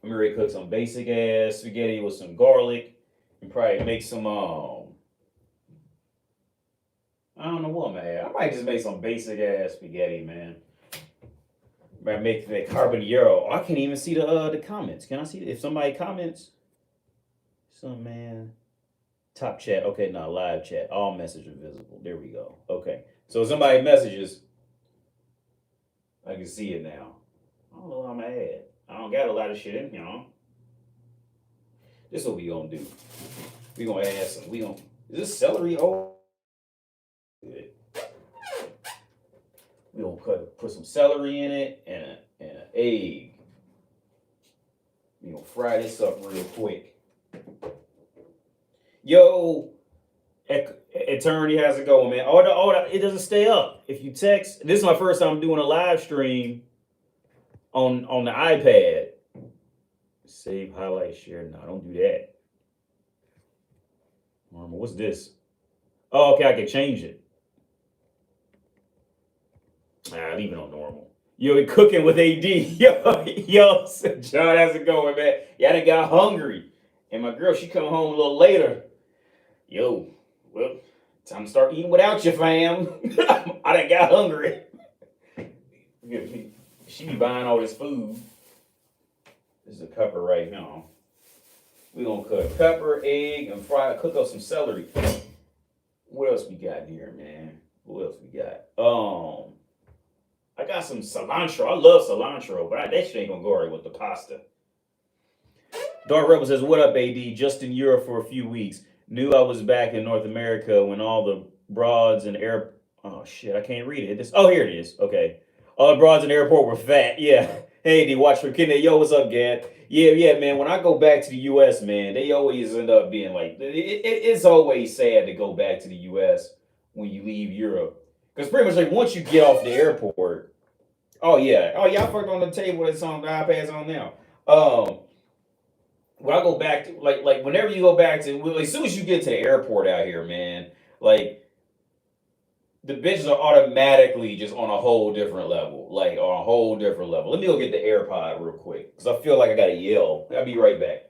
I'm ready to cook some basic ass spaghetti with some garlic and probably make some I don't know what, man. I might just make some basic ass spaghetti, man. Might make that carbonara. Oh, I can't even see the comments. Can I see if somebody comments? Some man. Top chat. Okay, not live chat. All messages visible. There we go. Okay. So if somebody messages, I can see it now. I don't know what I'm gonna add. I don't got a lot of shit in here, huh? This is what we gonna do. We gonna add some. We gonna. Is this celery? Oh, good. We gonna put some celery in it and an egg. We gonna fry this up real quick. Yo, attorney, how's it going, man? It doesn't stay up. If you text, this is my first time doing a live stream on the iPad. Save, highlight, share. No, don't do that. What's this? Oh, okay, I can change it. Leave it on normal. Yo, we cooking with AD. Yo, John, how's it going, man? Yeah, I done got hungry. And my girl, she come home a little later. Yo, well, time to start eating without you, fam. I done got hungry. She be buying all this food. This is a pepper right now. We gonna cook pepper, egg, and cook up some celery. What else we got here, man? What else we got? I got some cilantro. I love cilantro, but that shit ain't gonna go right with the pasta. Dark Rebel says, "What up, AD? Just in Europe for a few weeks. Knew I was back in North America when all the broads and air. Oh shit, I can't read it. Oh, here it is. Okay, all the broads in the airport were fat. Yeah. Hey, AD, watch for Kidney. Yo, what's up, Gad? Yeah, man. When I go back to the U.S., man, they always end up being like, it's always sad to go back to the U.S. when you leave Europe, because pretty much like once you get off the airport, oh yeah, I fucked on the table. It's on the iPad's on now. When I go back to like whenever you go back to well, as soon as you get to the airport out here, man, like the bitches are automatically just on a whole different level, like on a whole different level. Let me go get the AirPod real quick because I feel like I gotta yell. I'll be right back.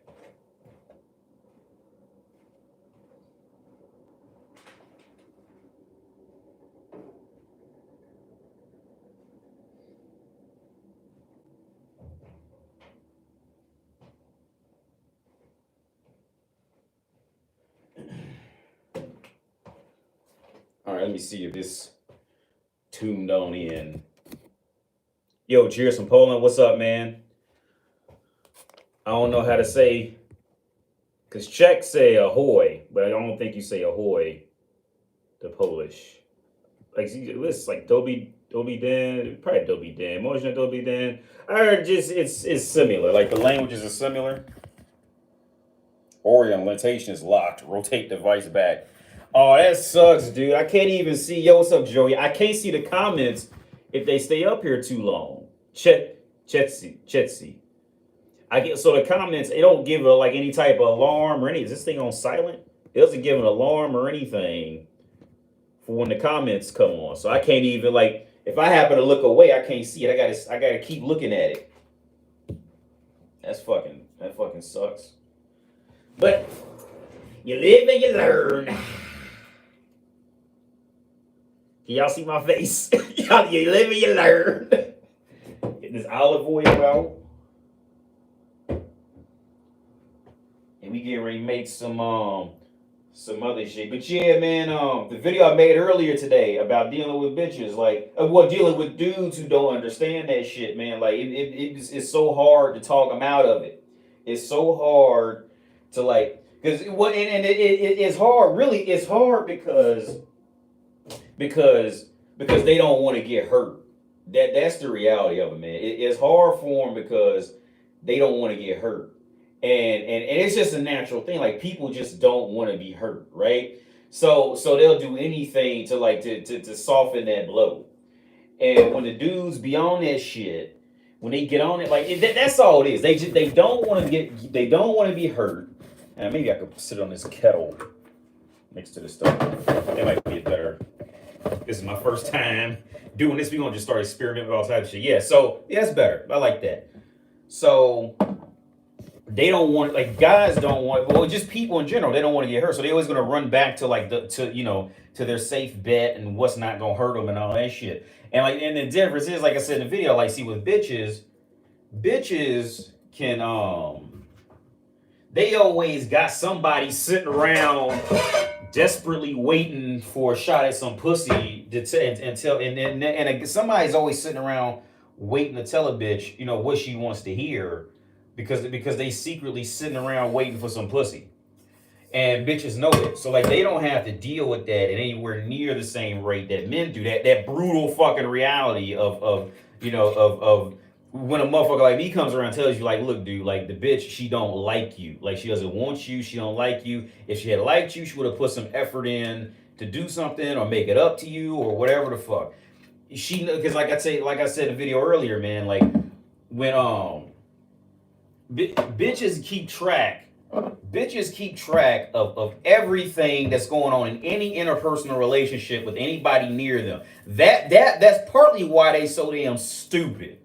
All right, let me see if this tuned on in. Yo, cheers from Poland. What's up, man? I don't know how to say, because Czech say ahoy, but I don't think you say ahoy to Polish. Like, it's like Dobie Den, probably Dobie Den, Mojna Dobie Den. I heard just, it's similar. Like, the languages are similar. Orientation is locked. Rotate device back. Oh, that sucks, dude. I can't even see. Yo, what's up, Joey? I can't see the comments if they stay up here too long. Chetsi. I get so the comments. It don't give like any type of alarm or any. Is this thing on silent? It doesn't give an alarm or anything for when the comments come on. So I can't even like if I happen to look away, I can't see it. I gotta keep looking at it. That fucking sucks. But you live and you learn. Can y'all see my face? You live and you learn. Get this olive oil out. And we get ready to make some other shit. But yeah, man, the video I made earlier today about dealing with bitches, like dealing with dudes who don't understand that shit, man. Like it's so hard to talk them out of it. It's so hard to like because it's hard. Really, it's hard because they don't want to get hurt. That's the reality of it, man. It's hard for them because they don't want to get hurt, and it's just a natural thing. Like people just don't want to be hurt, right? So they'll do anything to like to soften that blow. And when the dudes be on that shit, when they get on it, like that's all it is. They don't want to be hurt. And maybe I could sit on this kettle next to the stove. That might be better. This is my first time doing this. We're gonna just start experimenting with all types of shit. Yeah, so yeah, that's better. I like that. So they don't want, like, guys don't want, well, just people in general, they don't want to get hurt, so they always going to run back to like to their safe bet and what's not going to hurt them and all that shit. And like, and the difference is, like I said in the video, like, see, with bitches can they always got somebody sitting around desperately waiting for a shot at some pussy to somebody's always sitting around waiting to tell a bitch, what she wants to hear, because they secretly sitting around waiting for some pussy. And bitches know it. So like, they don't have to deal with that at anywhere near the same rate that men do. That brutal fucking reality of when a motherfucker like me comes around and tells you, like, look, dude, like, the bitch, she don't like you. Like, she doesn't want you, she don't like you. If she had liked you, she would have put some effort in to do something or make it up to you or whatever the fuck. She, because like I said in the video earlier, man, like, when bitches keep track of everything that's going on in any interpersonal relationship with anybody near them. That's partly why they so damn stupid.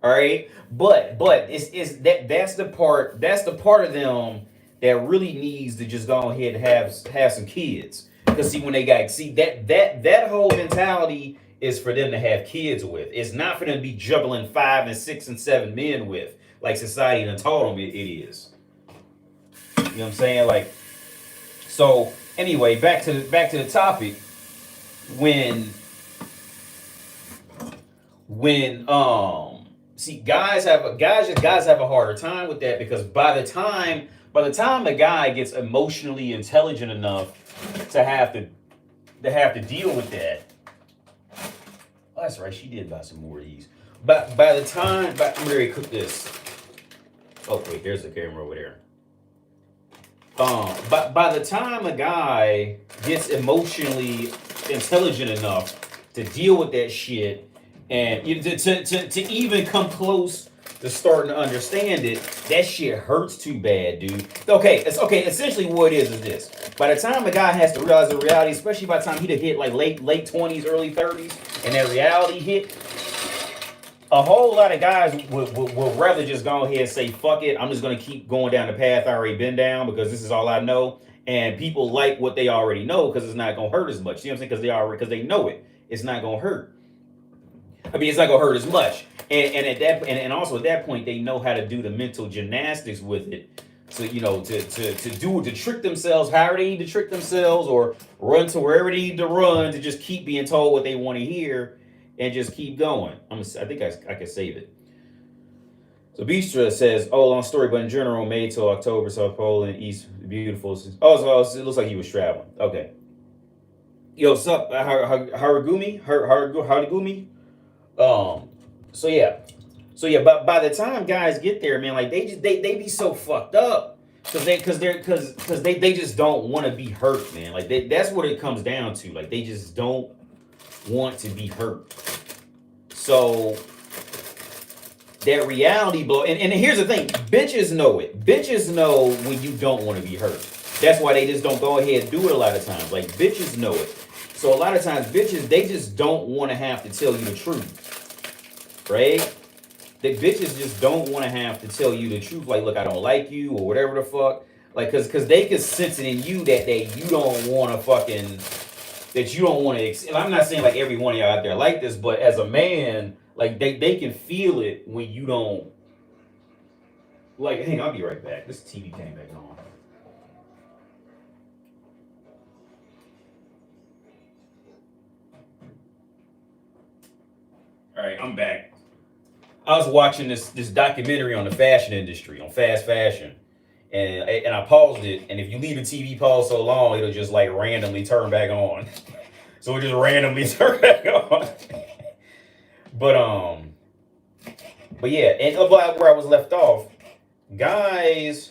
All right, but that's the part of them that really needs to just go ahead and have some kids. Because see, when they got that whole mentality is for them to have kids with. It's not for them to be juggling 5 and 6 and 7 men with, like society done told them it is. You know what I'm saying? Like, so anyway, back to the topic. When see, guys have a harder time with that, because by the time the guy gets emotionally intelligent enough to have to deal with that. Oh, that's right, she did buy some more of these. But by the time, I'm ready to cook this. Oh wait, there's the camera over there. But by the time a guy gets emotionally intelligent enough to deal with that shit, and to even come close to starting to understand it, that shit hurts too bad, dude. Okay, essentially what it is this. By the time a guy has to realize the reality, especially by the time he'd have hit like late 20s, early 30s, and that reality hit, a whole lot of guys would rather just go ahead and say, fuck it, I'm just going to keep going down the path I already been down, because this is all I know. And people like what they already know because it's not going to hurt as much. See what I'm saying? Because they know it. It's not going to hurt. I mean, it's not gonna hurt as much, and also at that point they know how to do the mental gymnastics with it. So to trick themselves, however they need to trick themselves, or run to wherever they need to run to just keep being told what they want to hear, and just keep going. I think I can save it. So Bistra says, "Oh, long story, but in general, May till October, South Pole and East, beautiful." Oh, so it looks like he was traveling. Okay. Yo, sup, Haragumi. So yeah, but by the time guys get there, man, like they be so fucked up because they just don't want to be hurt, man. Like that's what it comes down to. Like they just don't want to be hurt. So that reality blow, and here's the thing, bitches know it. Bitches know when you don't want to be hurt. That's why they just don't go ahead and do it a lot of times. Like bitches know it. So a lot of times bitches, they just don't want to have to tell you the truth. Right? The bitches just don't want to have to tell you the truth. Like, look, I don't like you or whatever the fuck. Like, cause they can sense it in you that you don't want to fucking, that you don't want to, and I'm not saying like every one of y'all out there like this, but as a man, like they can feel it when you don't, like, hang on, I'll be right back. This TV came back on. All right, I'm back. I was watching this documentary on the fashion industry, on fast fashion, and I paused it. And if you leave the TV paused so long, it'll just like randomly turn back on. So it just randomly turn back on. But yeah, and about where I was left off, guys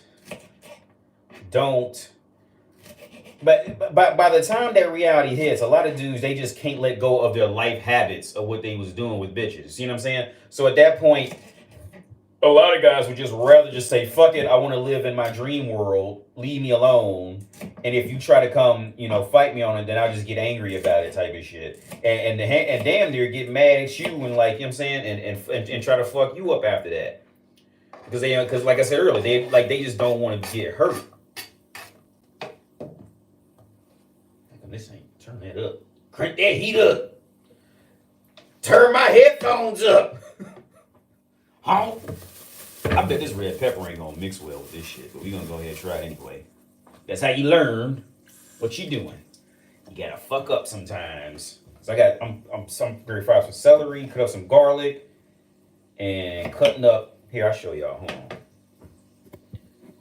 don't. But by the time that reality hits, a lot of dudes, they just can't let go of their life habits of what they was doing with bitches. You know what I'm saying? So at that point, a lot of guys would just rather just say, fuck it, I want to live in my dream world, leave me alone. And if you try to come, fight me on it, then I'll just get angry about it type of shit. And damn near get mad at you and like, you know what I'm saying? And try to fuck you up after that. because like I said earlier, they just don't want to get hurt. This ain't turn that up. Crank that heat up. Turn my headphones up. Huh? I bet this red pepper ain't gonna mix well with this shit, but we gonna go ahead and try it anyway. That's how you learn what you doing. You gotta fuck up sometimes. So I'm very fried some celery, cut up some garlic, and cutting up. Here, I'll show y'all. Hold on.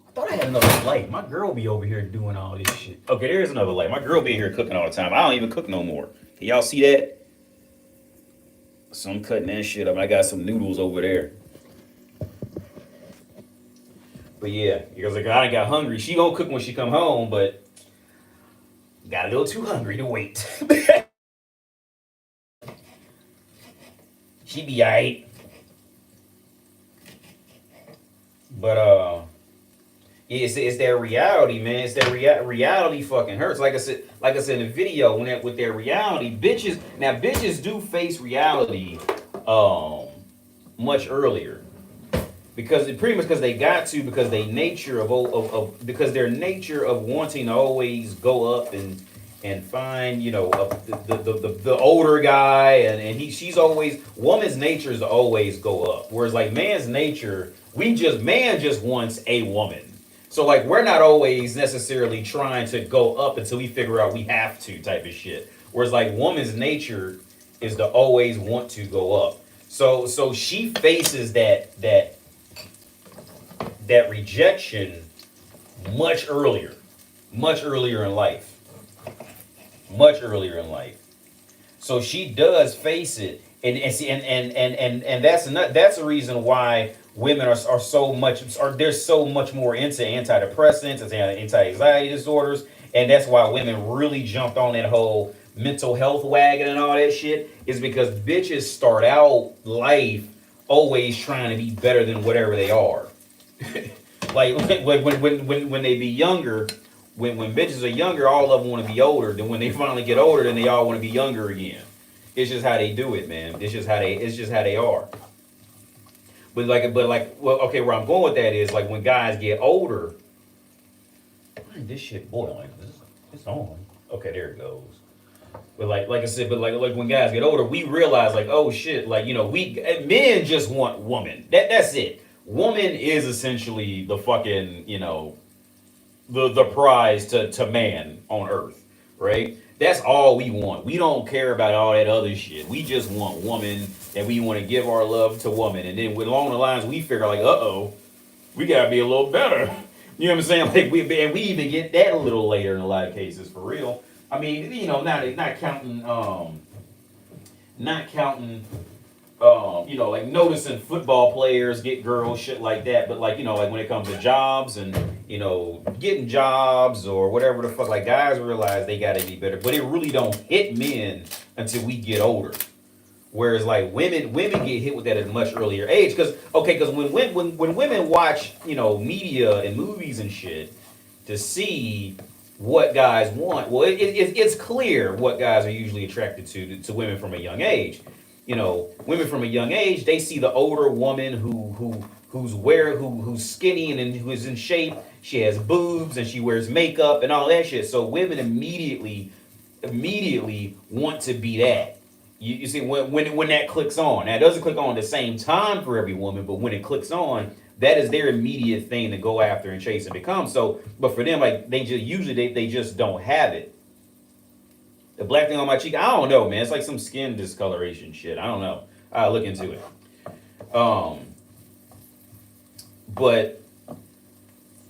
I thought I had another light. My girl be over here doing all this shit. Okay, there's another light. My girl be here cooking all the time. I don't even cook no more. Can y'all see that? So I'm cutting that shit up. I got some noodles over there. But yeah, because like I got hungry. She gonna cook when she come home, but got a little too hungry to wait. She be alright. But it's their reality, man. It's their reality fucking hurts. Like I said in the video, with their reality, bitches do face reality much earlier. Because they got to, because their nature because their nature of wanting to always go up and find, the older guy, and she's always, woman's nature is to always go up. Whereas like man's nature, man just wants a woman. So like we're not always necessarily trying to go up until we figure out we have to type of shit. Whereas like woman's nature is to always want to go up. So she faces that rejection much earlier in life. So she does face it, and that's the reason why women are so much more into antidepressants, anti-anxiety disorders, and that's why women really jumped on that whole mental health wagon and all that shit, is because bitches start out life always trying to be better than whatever they are. Like when they be younger, when bitches are younger, all of them want to be older. Then when they finally get older, then they all want to be younger again. It's just how they do it, man. It's just how they are. But okay, where I'm going with that is like when guys get older. Why is this shit boiling? It's on. Okay, there it goes. But like I said, like when guys get older, we realize like, oh shit, like men just want woman. That's it. Woman is essentially the fucking, the prize to man on earth, right? That's all we want. We don't care about all that other shit. We just want woman, and we want to give our love to woman. And then along the lines, we figure like, we gotta be a little better. You know what I'm saying? Like we even get that a little later in a lot of cases, for real. I mean, not counting, like noticing football players get girls, shit like that. But like, like when it comes to jobs and, getting jobs or whatever the fuck, like guys realize they gotta be better. But it really don't hit men until we get older. Whereas like women get hit with that at a much earlier age. Because when women watch, media and movies and shit to see what guys want, well, it's clear what guys are usually attracted to women from a young age. Women from a young age, they see the older woman who's skinny and who's in shape. She has boobs and she wears makeup and all that shit. So women immediately want to be that. You see, when that clicks on, now it doesn't click on at the same time for every woman, but when it clicks on, that is their immediate thing to go after and chase and become. So, but for them, like they just don't have it. The black thing on my cheek, I don't know, man. It's like some skin discoloration shit. I don't know. I'll look into it. But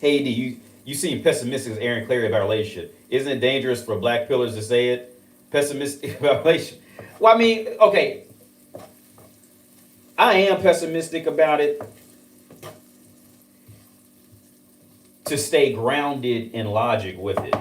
hey, D, you seem pessimistic as Aaron Clary about relationship. Isn't it dangerous for black pillars to say it? Pessimistic about relationship. Well, I mean, okay. I am pessimistic about it to stay grounded in logic with it.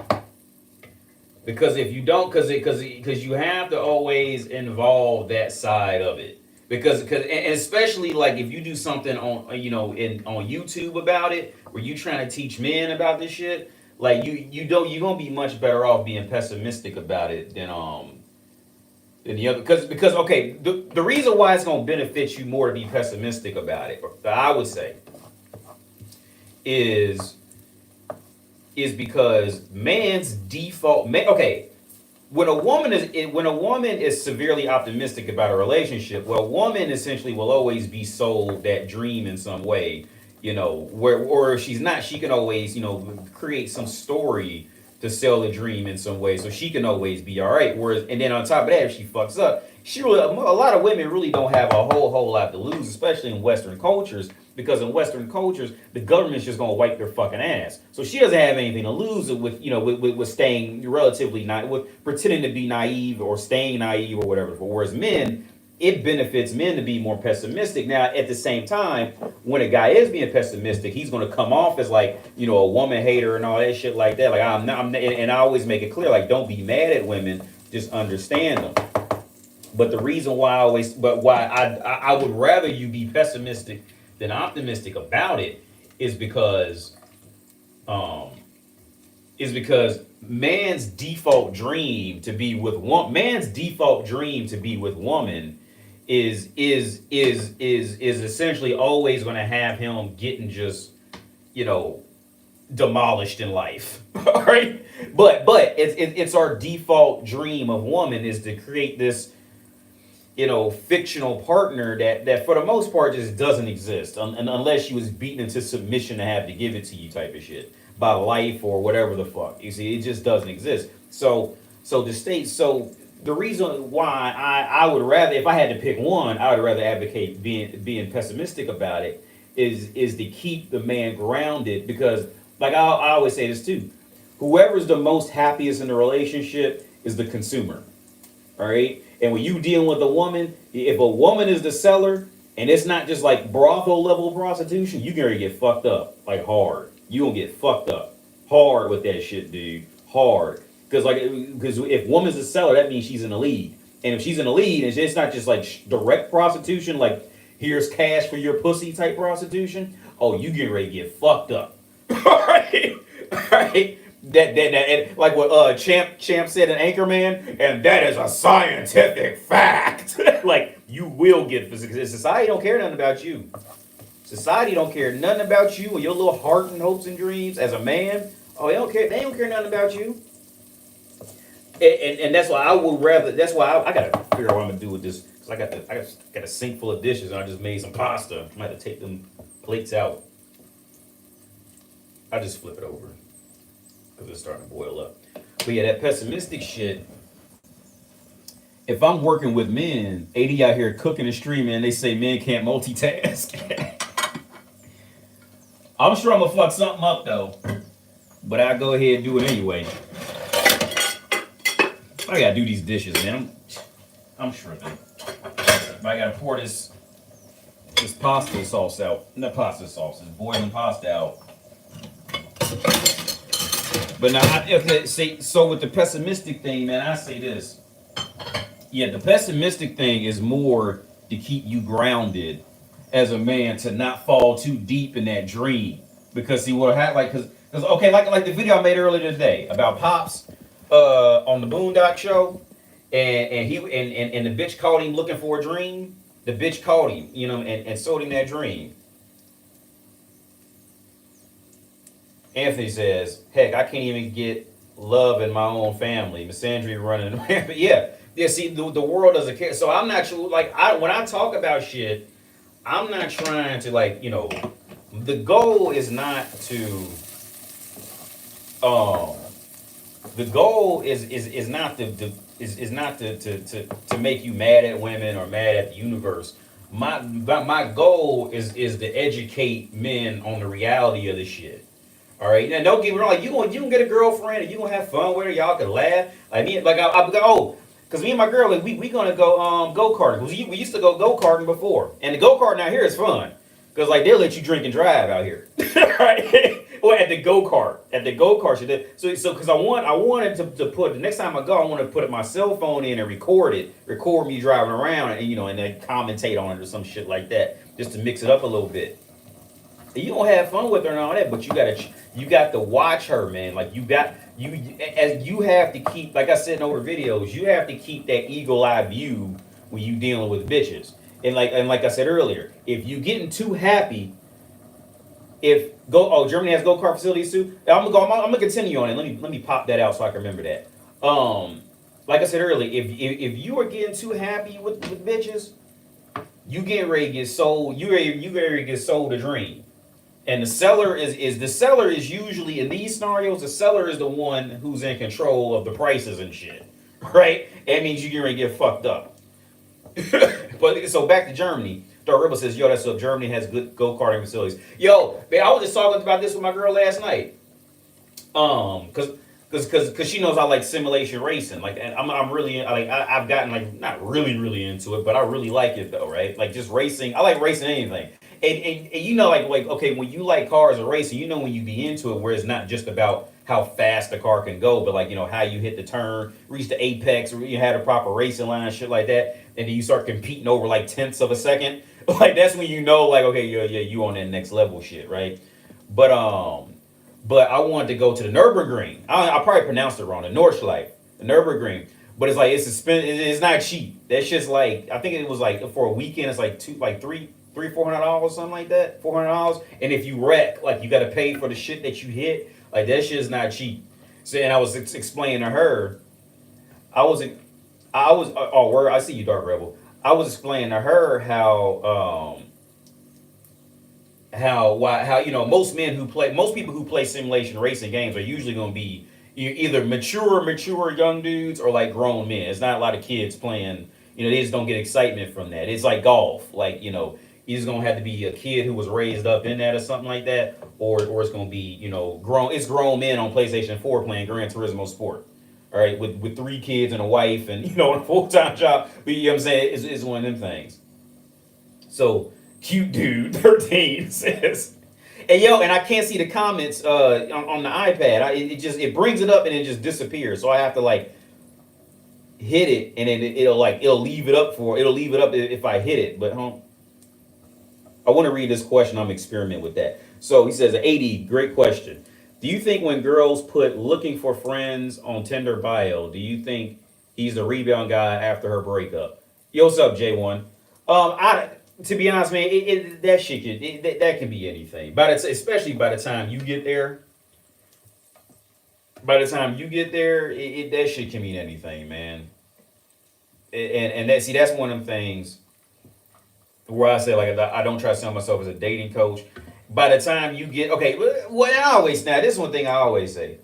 Because if you don't, because you have to always involve that side of it. Because and especially like if you do something on on YouTube about it, where you trying to teach men about this shit, like you're gonna be much better off being pessimistic about it than the other. Because okay, the reason why it's gonna benefit you more to be pessimistic about it, I would say, is because man's default okay, when a woman is severely optimistic about a relationship, well, a woman essentially will always be sold that dream in some way, where, or if she's not, she can always, create some story to sell the dream in some way, so she can always be all right. Whereas, and then on top of that, if she fucks up, she really, a lot of women really don't have a whole lot to lose, especially in Western cultures, because in Western cultures, the government's just gonna wipe their fucking ass. So she doesn't have anything to lose with, with staying relatively not, with pretending to be naive or staying naive or whatever. Whereas men, it benefits men to be more pessimistic. Now, at the same time, when a guy is being pessimistic, he's going to come off as like, a woman hater and all that shit like that. Like, and I always make it clear, like, don't be mad at women, just understand them. But the reason why I would rather you be pessimistic than optimistic about it is because, man's default dream to be with woman is essentially always going to have him getting just, demolished in life. All right, but it's our default dream of woman is to create this, fictional partner that for the most part just doesn't exist, unless she was beaten into submission to have to give it to you type of shit by life or whatever the fuck. You see, it just doesn't exist. So the reason why I would rather, if I had to pick one, I would rather advocate being pessimistic about it is to keep the man grounded, because like I always say this too, whoever's the most happiest in the relationship is the consumer. All right. And when you dealing with a woman, if a woman is the seller and it's not just like brothel level prostitution, you gonna get fucked up like hard. You gonna get fucked up hard with that shit, dude. Hard. Because if woman's a seller, that means she's in the lead. And if she's in the lead, it's not just like direct prostitution, like here's cash for your pussy type prostitution. Oh, you getting ready to get fucked up. All right. All right. That like what Champ said in Anchorman, and that is a scientific fact. Like, you will get, because society don't care nothing about you. Society don't care nothing about you or your little heart and hopes and dreams as a man. Oh, they don't care nothing about you. And that's why I would rather. That's why I gotta figure out what I'm gonna do with this, because I got a sink full of dishes and I just made some pasta. I'm gonna have to take them plates out. I just flip it over because it's starting to boil up. But yeah, that pessimistic shit. If I'm working with men, 80 out here cooking and streaming, and they say men can't multitask. I'm sure I'm gonna fuck something up though, but I'll go ahead and do it anyway. I gotta do these dishes, man. I'm shrimping. But I gotta pour this pasta sauce out. Not pasta sauce, it's boiling pasta out. But now, so with the pessimistic thing, man, I say this. Yeah, the pessimistic thing is more to keep you grounded as a man, to not fall too deep in that dream. Because see what happened, because okay, like the video I made earlier today about Pops on the Boondock show, and the bitch called him looking for a dream. The bitch called him, and sold him that dream. Anthony says, heck, I can't even get love in my own family. Misandry running. But yeah, see, the world doesn't care. So I'm not sure, when I talk about shit, I'm not trying to, the goal is not to, the goal is not to make you mad at women or mad at the universe. My goal is to educate men on the reality of this shit. All right, now don't get me wrong. You gonna get a girlfriend and you gonna have fun with her. Y'all can laugh. Because me and my girl, we gonna go karting. We used to go karting before, and the go karting out here is fun. Because they'll let you drink and drive out here, right? Or at the go kart, So because I wanted to put, the next time I go, I want to put my cell phone in and record me driving around, and then commentate on it or some shit like that, just to mix it up a little bit. You don't have fun with her and all that, but you got to watch her, man. You have to keep, like I said in older videos, you have to keep that eagle eye view when you dealing with bitches. And like I said earlier, if you getting too happy, if Germany has go-kart facilities too. I'm gonna continue on it. Let me pop that out so I can remember that. Like I said earlier, if you are getting too happy with bitches, you get ready to get sold. You ready to get sold a dream. And the seller is usually in these scenarios, the seller is the one who's in control of the prices and shit. Right? That means you're gonna get fucked up. But so back to Germany. Dark Ribble says, yo, that's up. Germany has good go-karting facilities. Yo, man, I was just talking about this with my girl last night. Cause she knows I like simulation racing. Like, and I'm really like I've gotten like not really into it, but I really like it though, right? Like just racing. I like racing anything. And you know, like okay, when you like cars or racing, you know when you be into it, where it's not just about how fast the car can go, but like you know how you hit the turn, reach the apex, or you had a proper racing line, shit like that, and then you start competing over like tenths of a second. Like that's when you know, like okay, yeah, you on that next level shit, right? But but I wanted to go to the Nürburgring. I probably pronounced it wrong. The Nordschleife, the Nürburgring. But it's like it's not cheap. That's just like I think it was like for a weekend. It's like $400 something like that. $400. And if you wreck, like you got to pay for the shit that you hit. Like that shit's not cheap. So and I was explaining to her, where I see you, Dark Rebel. I was explaining to her how you know most people who play simulation racing games are usually going to be either mature young dudes or like grown men. It's not a lot of kids playing. You know, they just don't get excitement from that. It's like golf. Like you know, you're just gonna have to be a kid who was raised up in that or something like that, or it's gonna be you know grown men on PlayStation 4 playing Gran Turismo Sport. All right, with 3 kids and a wife and you know a full-time job. But you know what I'm saying? It's one of them things. So cute dude 13 says, "Hey yo," and I can't see the comments on the iPad. It brings it up and it just disappears. So I have to like hit it and then it'll leave it up if I hit it. But I want to read this question. I'm experimenting with that. So he says, "AD, great question. Do you think when girls put looking for friends on Tinder bio, do you think he's the rebound guy after her breakup?" Yo, what's up, J1? To be honest, man, that shit that can be anything. Especially by the time you get there. By the time you get there, that shit can mean anything, man. And that's one of them things where I say like I don't try to sell myself as a dating coach. By the time you get what I always this is one thing I always say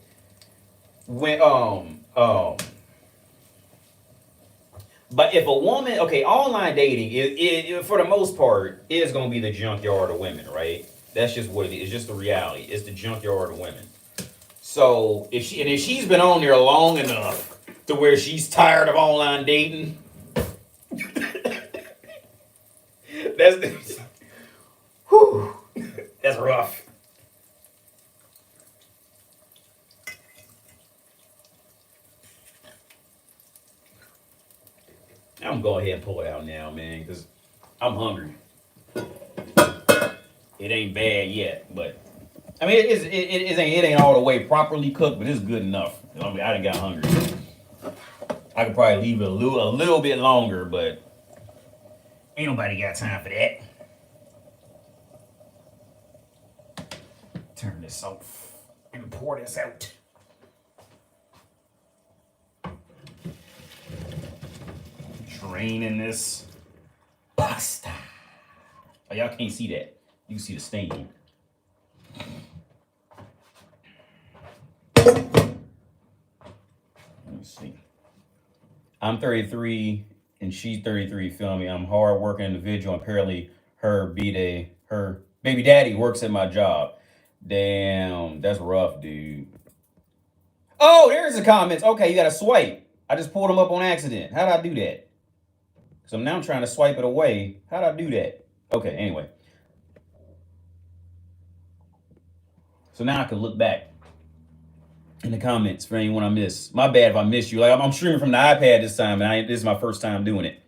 when but if a woman online dating is for the most part is gonna be the junkyard of women, right? That's just what it is. It's just the reality. It's the junkyard of women. So if she's been on there long enough to where she's tired of online dating, that's rough. I'm gonna go ahead and pull it out now, man, because I'm hungry. It ain't bad yet, but I mean it ain't all the way properly cooked, but it's good enough. I mean, I done got hungry. I could probably leave it a little bit longer, but ain't nobody got time for that. Turn this off and pour this out. Draining this pasta. Oh, y'all can't see that. You can see the stain. Let me see. I'm 33 and she's 33. Feel me? I'm a hard-working individual. Apparently, her baby daddy works at my job. Damn, that's rough, dude. Oh, there's the comments. Okay, you got to swipe. I just pulled them up on accident. How did I do that? So now I'm trying to swipe it away. How did I do that? Okay, anyway. So now I can look back in the comments for anyone I miss. My bad if I missed you. Like I'm streaming from the iPad this time, and this is my first time doing it.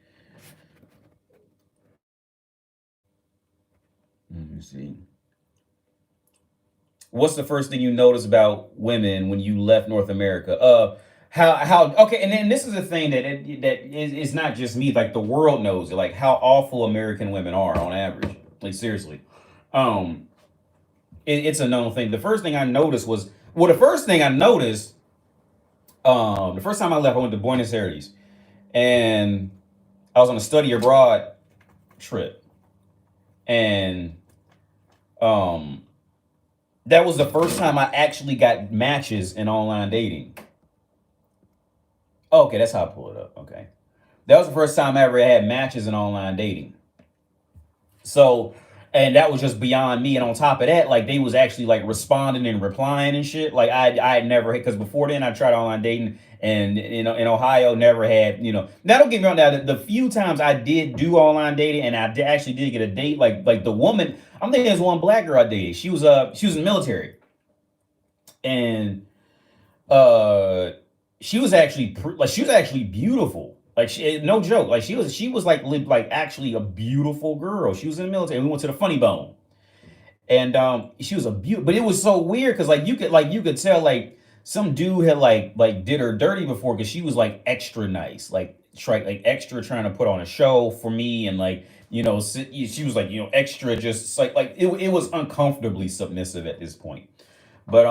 Let me see. What's the first thing you noticed about women when you left North America? How okay, and then this is a thing that it's not just me, like the world knows it, like how awful American women are on average. Like seriously. it's a known thing. The first thing I noticed was, well, the first thing I noticed, the first time I left, I went to Buenos Aires, and I was on a study abroad trip, and um, that was the first time I actually got matches in online dating. Okay, that's how I pull it up. Okay, that was the first time I ever had matches in online dating. So, and that was just beyond me. And on top of that, like they was actually like responding and replying and shit. Like I had never, because before then I tried online dating, and in Ohio never had, Now don't get me wrong. Now the few times I did do online dating and actually did get a date, like the woman, I'm thinking there's one black girl I dated. She was in the military, and uh she was actually beautiful. Like no joke. Like she was like actually a beautiful girl. She was in the military. We went to the Funny Bone, and she was a beaut. But it was so weird because like you could tell like some dude had like did her dirty before, because she was like extra nice, like extra trying to put on a show for me, and like she was like extra, just like it was uncomfortably submissive at this point. But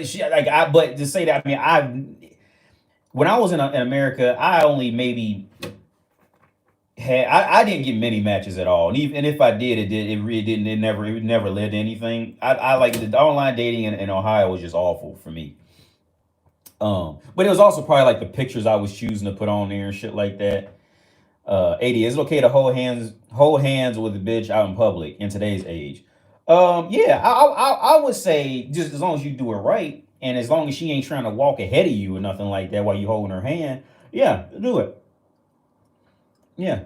she like I but to say that, I mean, when I was in America, I only maybe I didn't get many matches at all, and even and if I did, it really didn't, it never led to anything. I like the online dating in Ohio was just awful for me. But it was also probably like the pictures I was choosing to put on there and shit like that. 80, is it okay to hold hands with a bitch out in public in today's age? Yeah, I would say just as long as you do it right, and as long as she ain't trying to walk ahead of you or nothing like that while you holding her hand, yeah, do it. Yeah,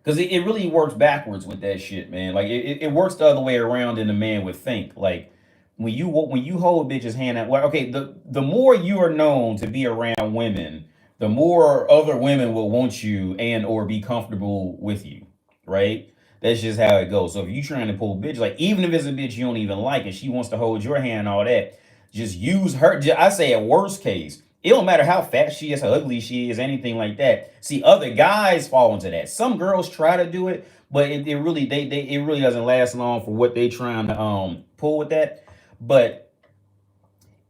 because it really works backwards with that shit, man. Like it works the other way around than the man would think. Like when you hold a bitch's hand out, well, okay, the more you are known to be around women, the more other women will want you and or be comfortable with you, right? That's just how it goes. So if you trying to pull a bitch, like even if it's a bitch you don't even like and she wants to hold your hand and all that, just use her. I say at worst case, it don't matter how fat she is, how ugly she is, anything like that. See, other guys fall into that. Some girls try to do it, but it really it really doesn't last long for what they trying to pull with that. But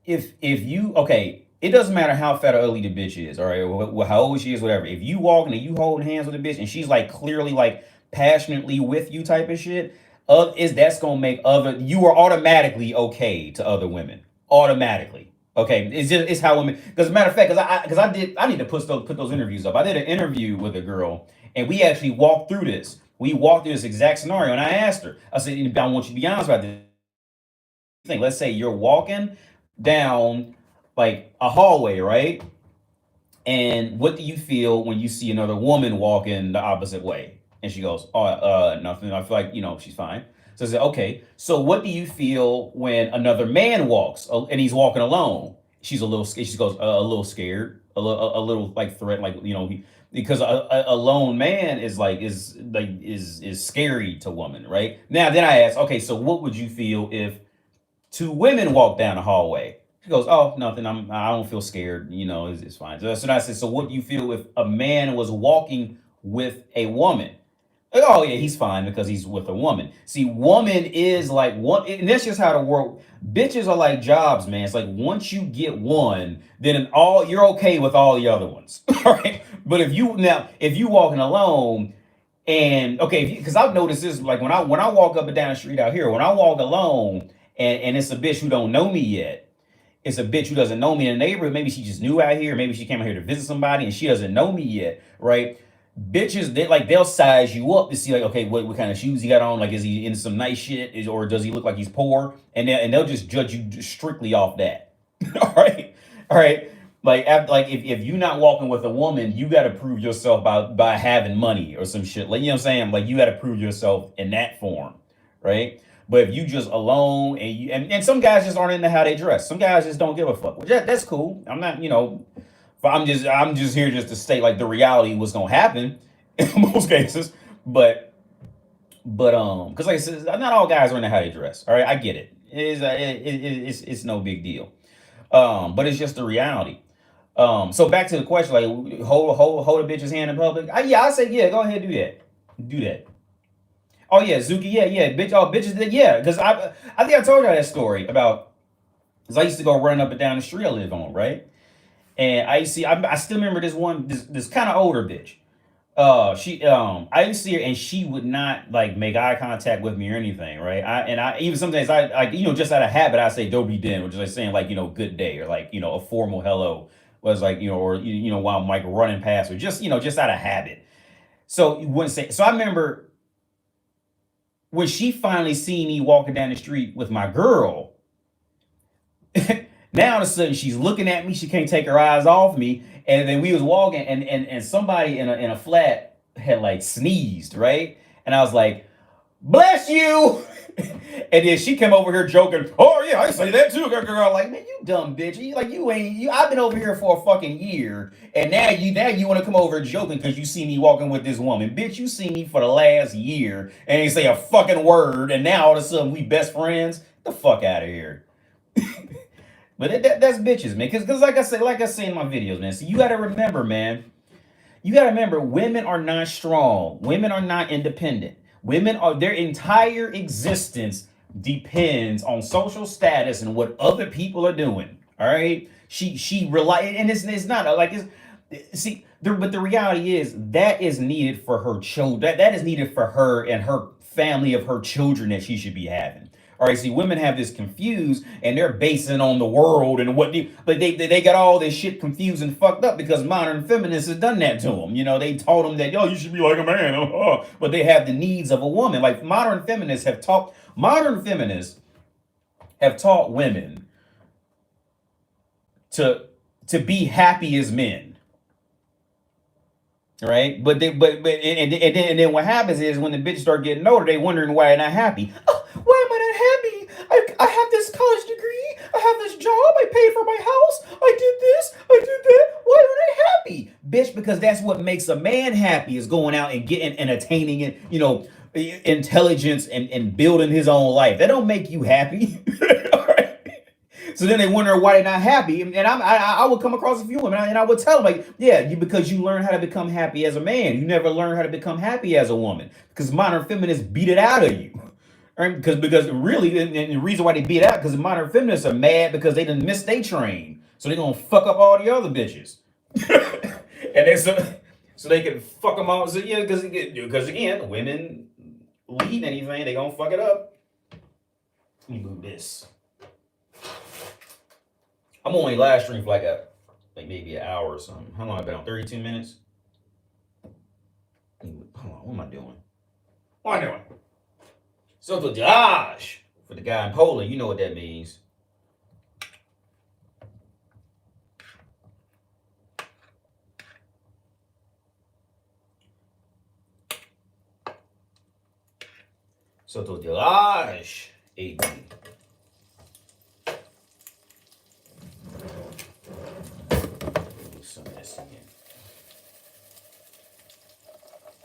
if you okay, it doesn't matter how fat or ugly the bitch is, all right, or how old she is, whatever. If you walking and you holding hands with a bitch and she's like clearly like passionately with you type of shit, is that's gonna make other you are automatically okay to other women automatically. Okay, it's how women. Because matter of fact, I need to put those interviews up. I did an interview with a girl, and we actually walked through this. We walked through this exact scenario, and I asked her. I said, I want you to be honest about this thing. Let's say you're walking down like a hallway, right? And what do you feel when you see another woman walking the opposite way? And she goes, "Oh, nothing. I feel like she's fine." So I said, "Okay. So what do you feel when another man walks and he's walking alone?" She's a little. She goes, "A little scared, a little like threat, like because a lone man is scary to women, right?" Now then I asked, "Okay, so what would you feel if two women walk down the hallway?" She goes, "Oh, nothing. I don't feel scared. It's fine." So I said, "So what do you feel if a man was walking with a woman?" Like, "Oh yeah, he's fine because he's with a woman." See, woman is like one, and that's just how the world. Bitches are like jobs, man. It's like once you get one, then all you're okay with all the other ones, all right? But if you walking alone, and okay, because I've noticed this, like when I walk up and down the street out here, when I walk alone, and it's a bitch who don't know me yet, it's a bitch who doesn't know me in the neighborhood. Maybe she just new out here. Maybe she came out here to visit somebody and she doesn't know me yet, right? Bitches, they'll size you up to see like, okay, what kind of shoes he got on? Like, is he into some nice shit? Or does he look like he's poor? And they'll just judge you strictly off that. All right, all right. Like if you're not walking with a woman, you got to prove yourself by having money or some shit. Like, you know what I'm saying? Like, you got to prove yourself in that form, right? But if you just alone and some guys just aren't into how they dress. Some guys just don't give a fuck. Which that's cool. I'm not, I'm just here just to state like the reality was gonna happen in most cases. But because like I said, not all guys are into how they dress. All right, I get it. It's no big deal. But it's just the reality. So back to the question, like hold a bitch's hand in public. Yeah, I say yeah, go ahead, do that, do that. Oh yeah, Zuki, yeah, bitch, oh bitches, yeah, because I think I told y'all that story about, because I used to go running up and down the street I live on, right? And I used to see, I still remember this kind of older bitch. I used to see her and she would not like make eye contact with me or anything, right? I even sometimes just out of habit I say "Dobie Den," which is like saying like good day, or like a formal hello was like or while I'm like running past her, just out of habit. So you wouldn't say. So I remember when she finally seen me walking down the street with my girl. Now all of a sudden she's looking at me. She can't take her eyes off me. And then we was walking, and somebody in a flat had like sneezed, right? And I was like, "Bless you." And then she came over here joking. Oh yeah, I say that too, girl. Like, man, you dumb bitch. You ain't you. I've been over here for a fucking year, and now you want to come over joking because you see me walking with this woman, bitch. You see me for the last year and ain't say a fucking word, and now all of a sudden we best friends. Get the fuck out of here. But that's bitches, man. Because like I say in my videos, man. So you got to remember, man. You got to remember, women are not strong. Women are not independent. Women are their entire existence depends on social status and what other people are doing. All right. She rely, and it's not like it's see. But the reality is that is needed for her children. That is needed for her and her family of her children that she should be having. All right, see, women have this confused, and they're basing on the world and but they got all this shit confused and fucked up because modern feminists have done that to them. They taught them that you should be like a man, but they have the needs of a woman. Like modern feminists have taught women to be happy as men. Right, but then what happens is when the bitches start getting older, they wondering why they're not happy. Oh, why am I not happy? I have this college degree, I have this job, I paid for my house, I did this, I did that. Why aren't I happy, bitch? Because that's what makes a man happy, is going out and getting and attaining it, intelligence and building his own life. That don't make you happy. All right. So then they wonder why they're not happy, and I would come across a few women, and I would tell them like, yeah, because you learn how to become happy as a man, you never learn how to become happy as a woman, because modern feminists beat it out of you, right? Because really, and the reason why they beat it out because modern feminists are mad because they didn't miss their train, so they gonna fuck up all the other bitches, and then so they can fuck them out. So yeah, because again, women lead anything, they gonna fuck it up. Let me move this. I'm only live stream for like maybe an hour or something. How long have I been on? 32 minutes? Hold on, what am I doing? What am I doing? So to Josh, for the guy in Poland, you know what that means. So to Josh, AB.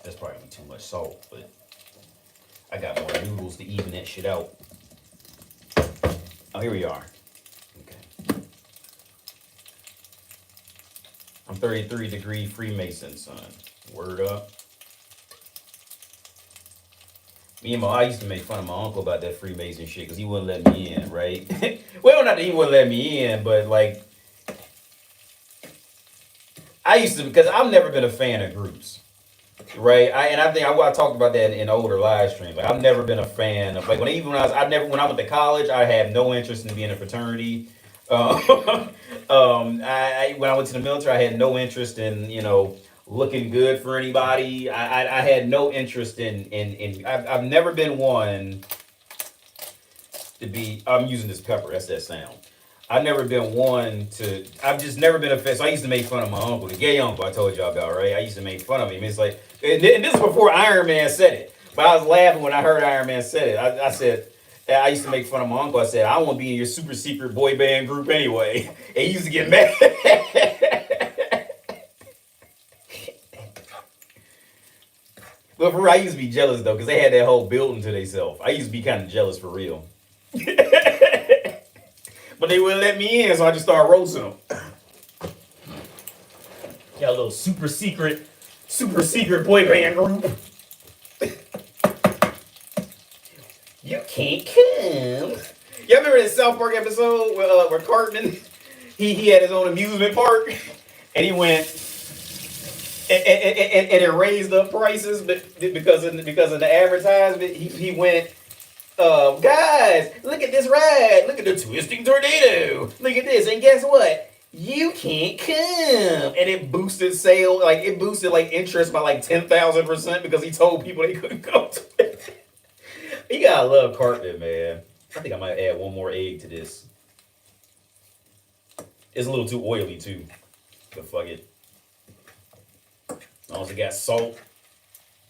That's probably too much salt, but I got more noodles to even that shit out. Oh, here we are. Okay. I'm 33-degree Freemason, son. Word up. I used to make fun of my uncle about that Freemason shit because he wouldn't let me in, right? Well, not that he wouldn't let me in, but like, I used to, because I've never been a fan of groups. Right, I think I talked about that in older live streams. Like, I've never been a fan of when I went to college, I had no interest in being a fraternity. When I went to the military, I had no interest in looking good for anybody. I had no interest in I've never been one to be. I'm using this pepper. That's that sound. I've never been one to. I've just never been a fan. So I used to make fun of my uncle, the gay uncle I told y'all about, right? I used to make fun of him. It's like, and this is before Iron Man said it. But I was laughing when I heard Iron Man said it. I said, I used to make fun of my uncle. I said, I want to be in your super secret boy band group anyway. And he used to get mad. But for real, I used to be jealous though, because they had that whole building to themselves. I used to be kind of jealous for real. But they wouldn't let me in, so I just started roasting them. Got a little super secret boy band group. can't come. Y'all remember that South Park episode where Cartman, he had his own amusement park, and he went and it raised up prices, but because of the advertisement, he went. Guys, look at this ride. Look at the twisting tornado. Look at this, and guess what? You can't come. And it boosted sale, like it boosted like interest by like 10,000% because he told people they couldn't go to it. You gotta love Cartman, man. I think I might add one more egg to this. It's a little too oily too. But fuck it. As long as it got salt,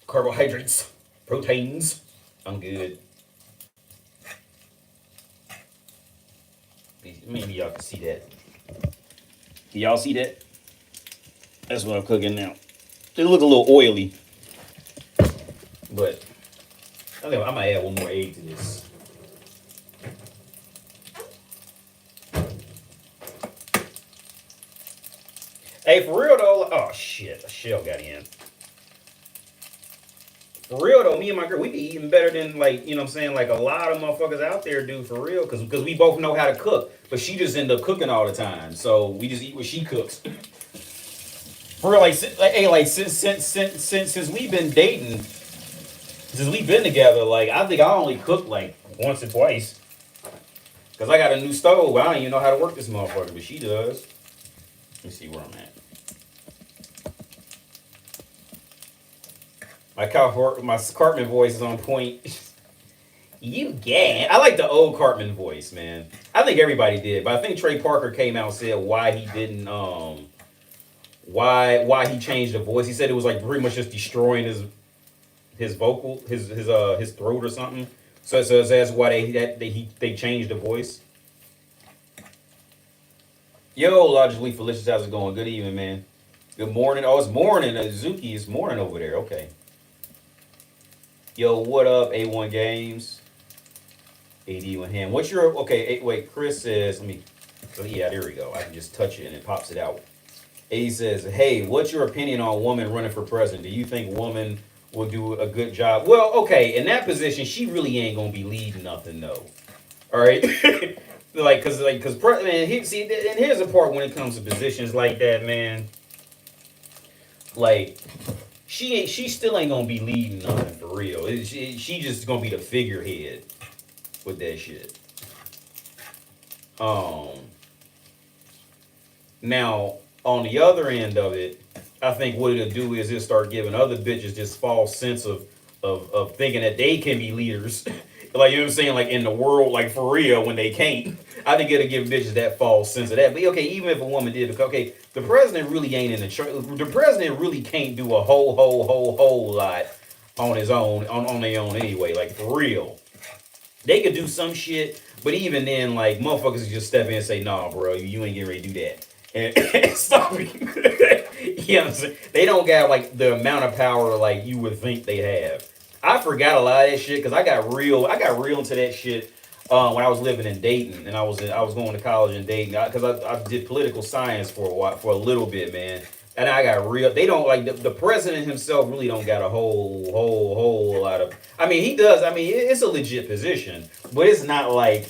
carbohydrates, proteins, I'm good. Maybe y'all can see that. Can y'all see that? That's what I'm cooking now. It look a little oily. But I think I might add one more egg to this. Hey, for real though, oh shit, a shell got in. For real though, me and my girl, we be eating better than like, you know what I'm saying, like a lot of motherfuckers out there do for real, because we both know how to cook, but she just end up cooking all the time, so we just eat what she cooks. For real, since we've been dating, since we've been together, like I think I only cook like once or twice, because I got a new stove, I don't even know how to work this motherfucker, but she does. Let me see where I'm at. My Cartman voice is on point. You get. I like the old Cartman voice, man. I think everybody did, but I think Trey Parker came out and said why he didn't, why he changed the voice. He said it was like pretty much just destroying his vocal, his throat or something. So that's why they changed the voice. Yo, Logically Felicious, how's it going? Good evening, man. Good morning. Oh, it's morning. Zuki, it's morning over there. Okay. Yo, what up, A1 Games? AD with him. What's your, okay, wait, Chris says, yeah, there we go. I can just touch it and it pops it out. AD says, hey, what's your opinion on woman running for president? Do you think woman will do a good job? Well, okay, in that position, she really ain't gonna be leading nothing, though. All right? Cause man, and here's the part when it comes to positions like that, man. Like, she still ain't gonna be leading nothing for real. She just gonna be the figurehead with that shit. Now on the other end of it, I think what it'll do is it'll start giving other bitches this false sense of thinking that they can be leaders. Like, you know what I'm saying? Like in the world, like for real, when they can't. I think it'll give bitches that false sense of that. But okay, even if a woman did, okay, the president really ain't in the church. The president really can't do a whole lot on his own, on their own anyway. Like for real, they could do some shit, but even then, like motherfuckers just step in and say, "Nah, bro, you ain't getting ready to do that," and stop you. You know what I'm saying? They don't got like the amount of power like you would think they have. I forgot a lot of that shit because I got real into that shit when I was living in Dayton, and I was going to college in Dayton because I did political science for a little bit, man. And I got real. They don't like the president himself really don't got a whole lot of. I mean, he does. I mean, it's a legit position, but it's not like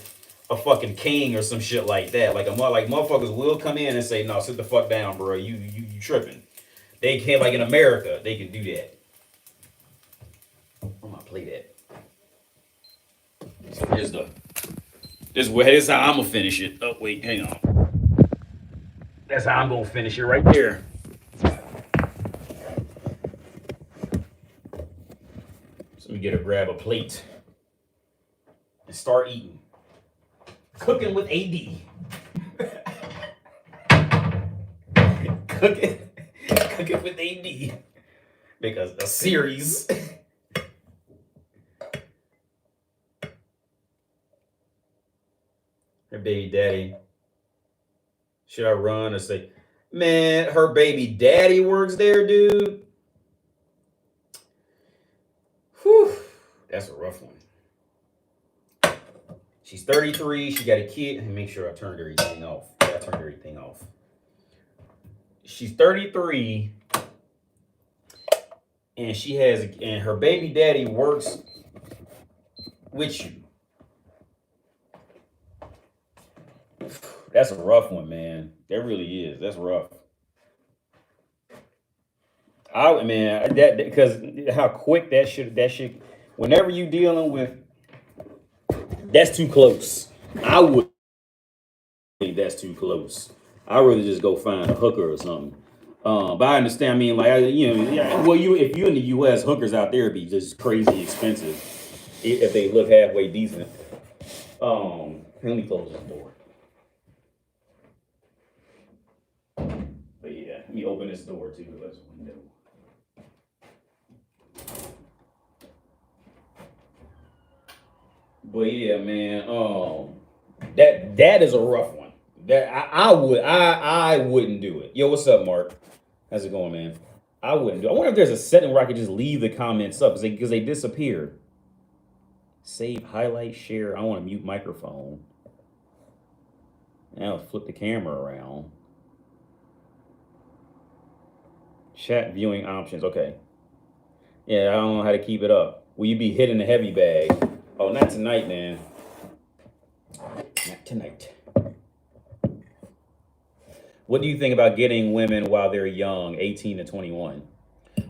a fucking king or some shit like that. Like motherfuckers will come in and say, "No, sit the fuck down, bro. You tripping." They can't, like in America, they can do that. I'm gonna play that. So this is how I'm gonna finish it. Oh wait, hang on. That's how I'm gonna finish it right there. So let me grab a plate and start eating. Cooking with AD. Cooking with AD. Make a series. Her baby daddy. Should I run or say, man, her baby daddy works there, dude? Whew. That's a rough one. She's 33. She got a kid. Let me make sure I turned everything off. Yeah, I turned everything off. She's 33. And and her baby daddy works with you. That's a rough one, man. That really is. That's rough. Man, that because how quick that shit. Whenever you dealing with, that's too close. I would think that's too close. I'd rather just go find a hooker or something. But I understand. I mean, like, yeah. Well, if you're in the U.S., hookers out there be just crazy expensive if they look halfway decent. Let me close this door. But yeah, let me open this door too. Let's window. But yeah, man. That is a rough one. That I wouldn't do it. Yo, what's up, Mark? How's it going, man? I wouldn't do it. I wonder if there's a setting where I could just leave the comments up because they disappear. Save, highlight, share. I want to mute microphone. Now flip the camera around. Chat viewing options. Okay. Yeah, I don't know how to keep it up. Will you be hitting the heavy bag? Oh, not tonight, man. Not tonight. What do you think about getting women while they're young, 18 to 21?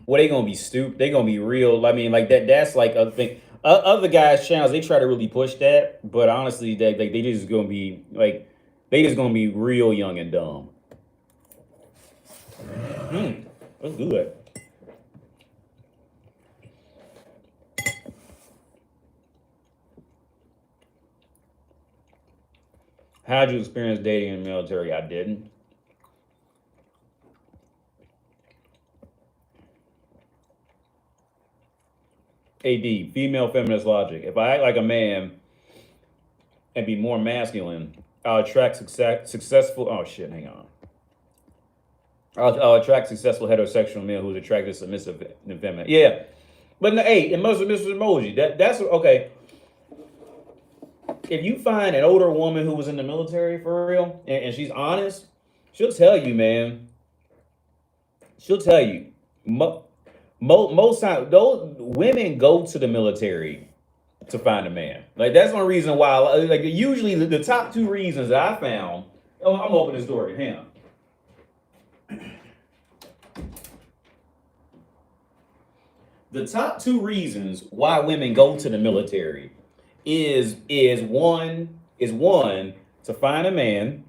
Well, they gonna be stupid. They gonna be real. I mean, like that's like a thing. Other guys' channels, they try to really push that, but honestly, they just gonna be like, they just gonna be real young and dumb. That's good. How'd you experience dating in the military? I didn't. AD, female feminist logic. If I act like a man and be more masculine, I'll attract successful. Oh shit, hang on. I'll attract successful heterosexual men who's attracted, submissive, and feminine. Yeah, but no, hey, it must have Mr. Emoji. That's okay. If you find an older woman who was in the military for real and she's honest, she'll tell you, man. She'll tell you. Most times, those women go to the military to find a man. Like that's one reason why. Like usually, the top two reasons that I found. Oh, I'm opening this door to him. The top two reasons why women go to the military is one to find a man,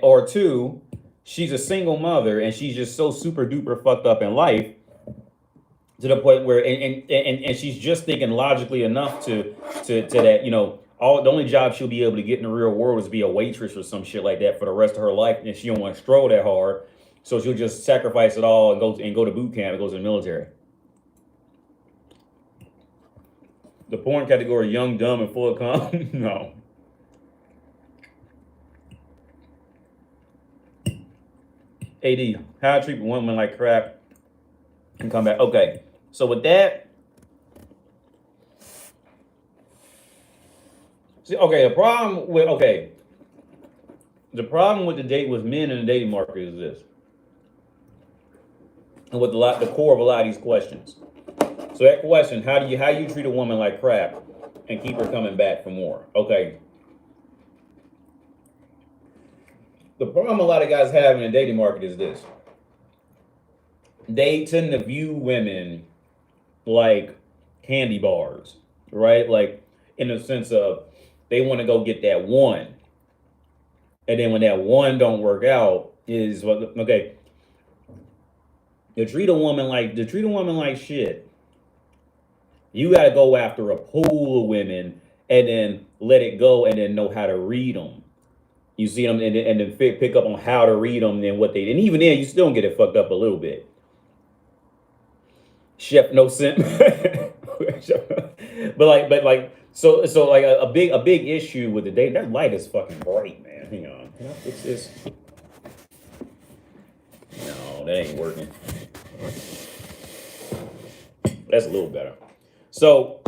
or two, she's a single mother and she's just so super duper fucked up in life to the point where and she's just thinking logically enough to that, you know, all the only job she'll be able to get in the real world is be a waitress or some shit like that for the rest of her life, and she don't want to stroll that hard, so she'll just sacrifice it all and go to boot camp and go to the military. The porn category, young, dumb, and full of cum. No. AD, how I treat women like crap and come back. Okay, so with that, see, okay, the problem with the date with men in the dating market is this, and with the core of a lot of these questions. So that question, how you treat a woman like crap and keep her coming back for more? Okay. The problem a lot of guys have in the dating market is this. They tend to view women like candy bars, right? Like in the sense of they want to go get that one. And then when that one don't work out is okay. To treat a woman like shit, you got to go after a pool of women and then let it go and then know how to read them. You see them and then pick up on how to read them and what and even then you still don't get it fucked up a little bit. Chef no simp. but like so like a big issue with the date. That light is fucking bright, man. Hang on. Can I fix this? No, that ain't working. That's a little better. So,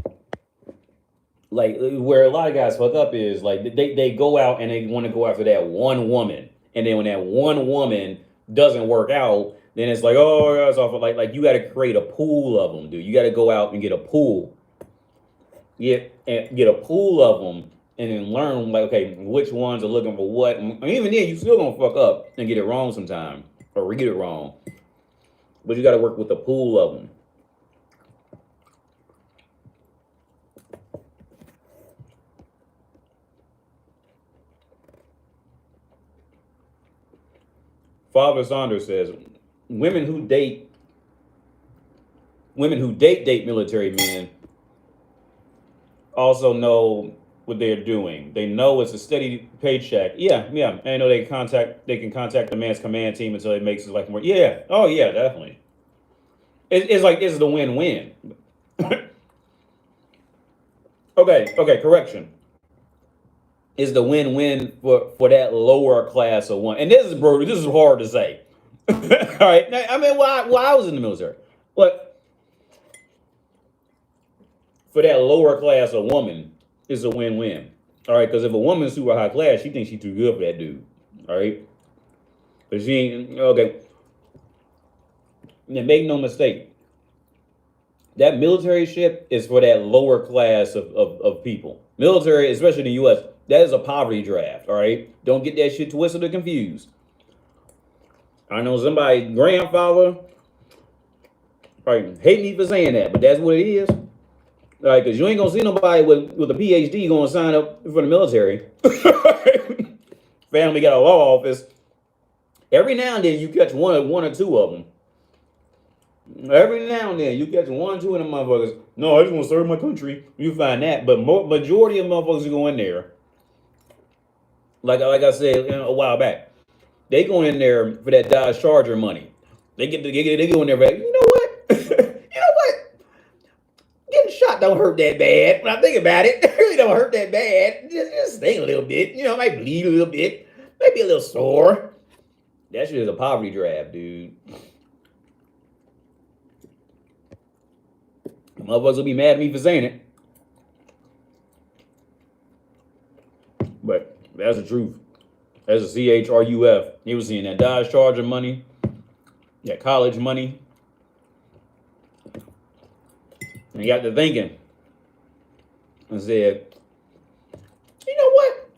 like, where a lot of guys fuck up is like they go out and they want to go after that one woman, and then when that one woman doesn't work out, then it's like, oh, that's awful. Like you got to create a pool of them, dude. You got to go out and get a pool, get a pool of them, and then learn like, okay, which ones are looking for what. And even then, you still gonna fuck up and get it wrong sometime or read it wrong. But you got to work with a pool of them. Father Saunders says, women who date military men also know what they're doing. They know it's a steady paycheck. Yeah. I know they can contact the man's command team until it makes his life more. Yeah. Oh yeah, definitely. It's like this is the win-win. Okay, correction. Is the win-win for that lower class of one. And this is hard to say. All right. Now, I mean, why I was in the military. But for that lower class of woman, it's a win-win. All right, because if a woman's super high class, she thinks she's too good for that dude. All right. But she ain't okay. And make no mistake. That military shit is for that lower class of people. Military, especially in the US, that is a poverty draft, all right? Don't get that shit twisted or confused. I know somebody, grandfather, right, hate me for saying that, but that's what it is. All right, because you ain't gonna see nobody with a PhD gonna sign up for the military. Family got a law office. Every now and then you catch one or two of them. Every now and then you catch one or two of them motherfuckers. No, I just want to serve my country. You find that, but majority of motherfuckers who go in there, like I said a while back, they go in there for that Dodge Charger money. They go in there for, you know what? You know what? Getting shot don't hurt that bad. When I think about it, it really don't hurt that bad. Just sting a little bit. You know, might bleed a little bit. Maybe a little sore. That shit is a poverty draft, dude. Motherfuckers will be mad at me for saying it. But that's the truth. That's a CHRUF. He was seeing that Dodge Charger money, that college money. And he got to thinking and said, you know what?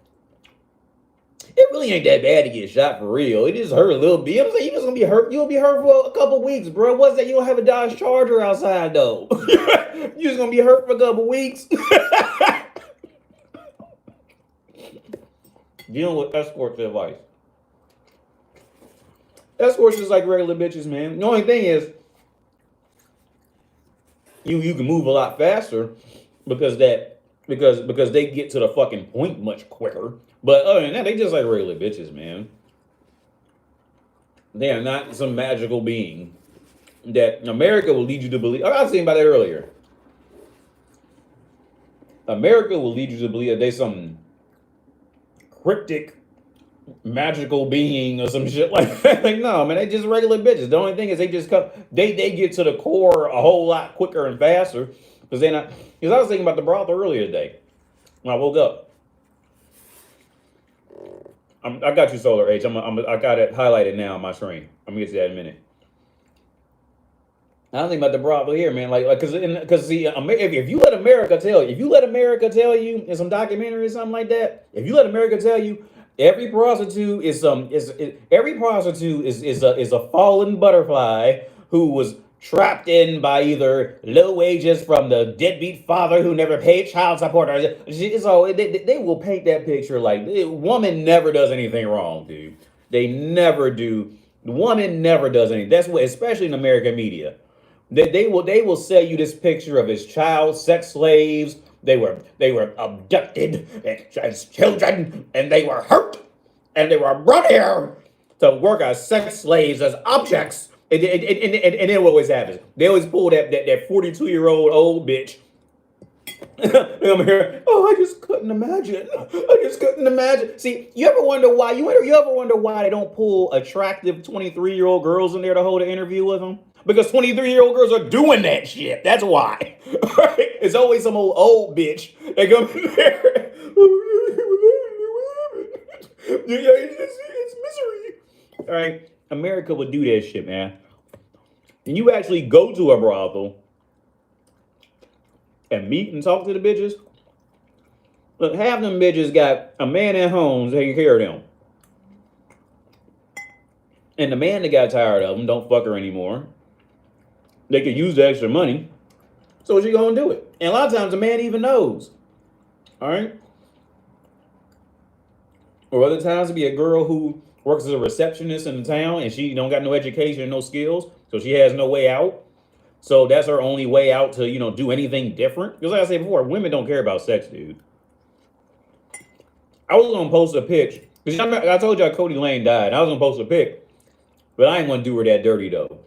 It really ain't that bad to get shot for real. It just hurt a little bit. I'm saying, you just gonna be hurt. You'll be hurt for a couple weeks, bro. What's that? You don't have a Dodge Charger outside though. You just gonna be hurt for a couple weeks. Dealing with escorts advice. Escorts is like regular bitches, man. The only thing is, you can move a lot faster because they get to the fucking point much quicker. But other than that, they just like regular bitches, man. They are not some magical being that America will lead you to believe. I was saying about that earlier. America will lead you to believe that they some cryptic magical being or some shit like that. Like, no, man, they just regular bitches. The only thing is they just come, they get to the core a whole lot quicker and faster because they're not. Because I was thinking about the brothel earlier today when I woke up. I got you, Solar H. I got it highlighted now on my screen. I'm gonna get to that in a minute. I don't think about the brothel here, man. Because see, if you let America tell you in some documentary or something like that, if you let America tell you every prostitute is a fallen butterfly who was trapped in by either low wages from the deadbeat father who never paid child support. So they will paint that picture like the woman never does anything wrong, dude. They never do. The woman never does anything. That's what, especially in American media. They will sell you this picture of his child sex slaves. They were abducted as children, and they were hurt, and they were brought here to work as sex slaves, as objects. And then what always happens? They always pull that 42-year-old old bitch. I'm here. Oh, I just couldn't imagine. See, you ever wonder why they don't pull attractive 23-year-old girls in there to hold an interview with them? Because 23-year-old girls are doing that shit. That's why. Right? It's always some old bitch that comes in there. It's misery. All right. America would do that shit, man. And you actually go to a brothel and meet and talk to the bitches, Look, half them bitches got a man at home taking care of them. And the man that got tired of them don't fuck her anymore. They could use the extra money. So she gonna do it. And a lot of times the man even knows. All right? Or other times it be a girl who works as a receptionist in the town and she don't got no education, no skills, so she has no way out. So that's her only way out to, do anything different. Because like I said before, women don't care about sex, dude. I was gonna post a pic. Because I told y'all Cody Lane died. I was gonna post a pic. But I ain't gonna do her that dirty though.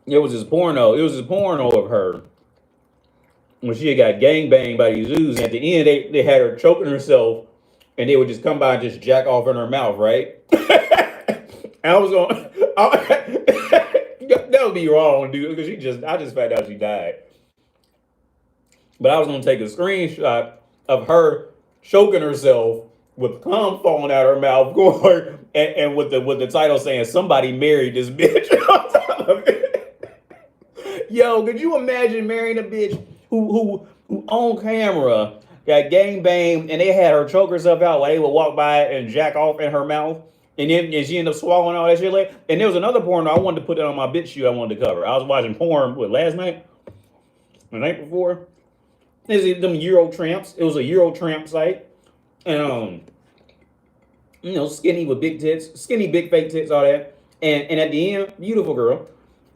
It was this porno of her when she had got gangbanged by these dudes. And at the end, they had her choking herself, and they would just come by and just jack off in her mouth, right? I was on. That would be wrong, dude, because I just found out she died. But I was gonna take a screenshot of her choking herself with cum falling out her mouth, going and with the title saying somebody married this bitch on top of it. Yo, could you imagine marrying a bitch who on camera got gangbanged and they had her choke herself out while they would walk by and jack off in her mouth, and then she ended up swallowing all that shit later. And there was another porn I wanted to put it on my bitch shoe I wanted to cover. I was watching porn last night, the night before. It's them Euro tramps. It was a Euro tramp site, and skinny with big tits, skinny big fake tits, all that. And at the end, beautiful girl.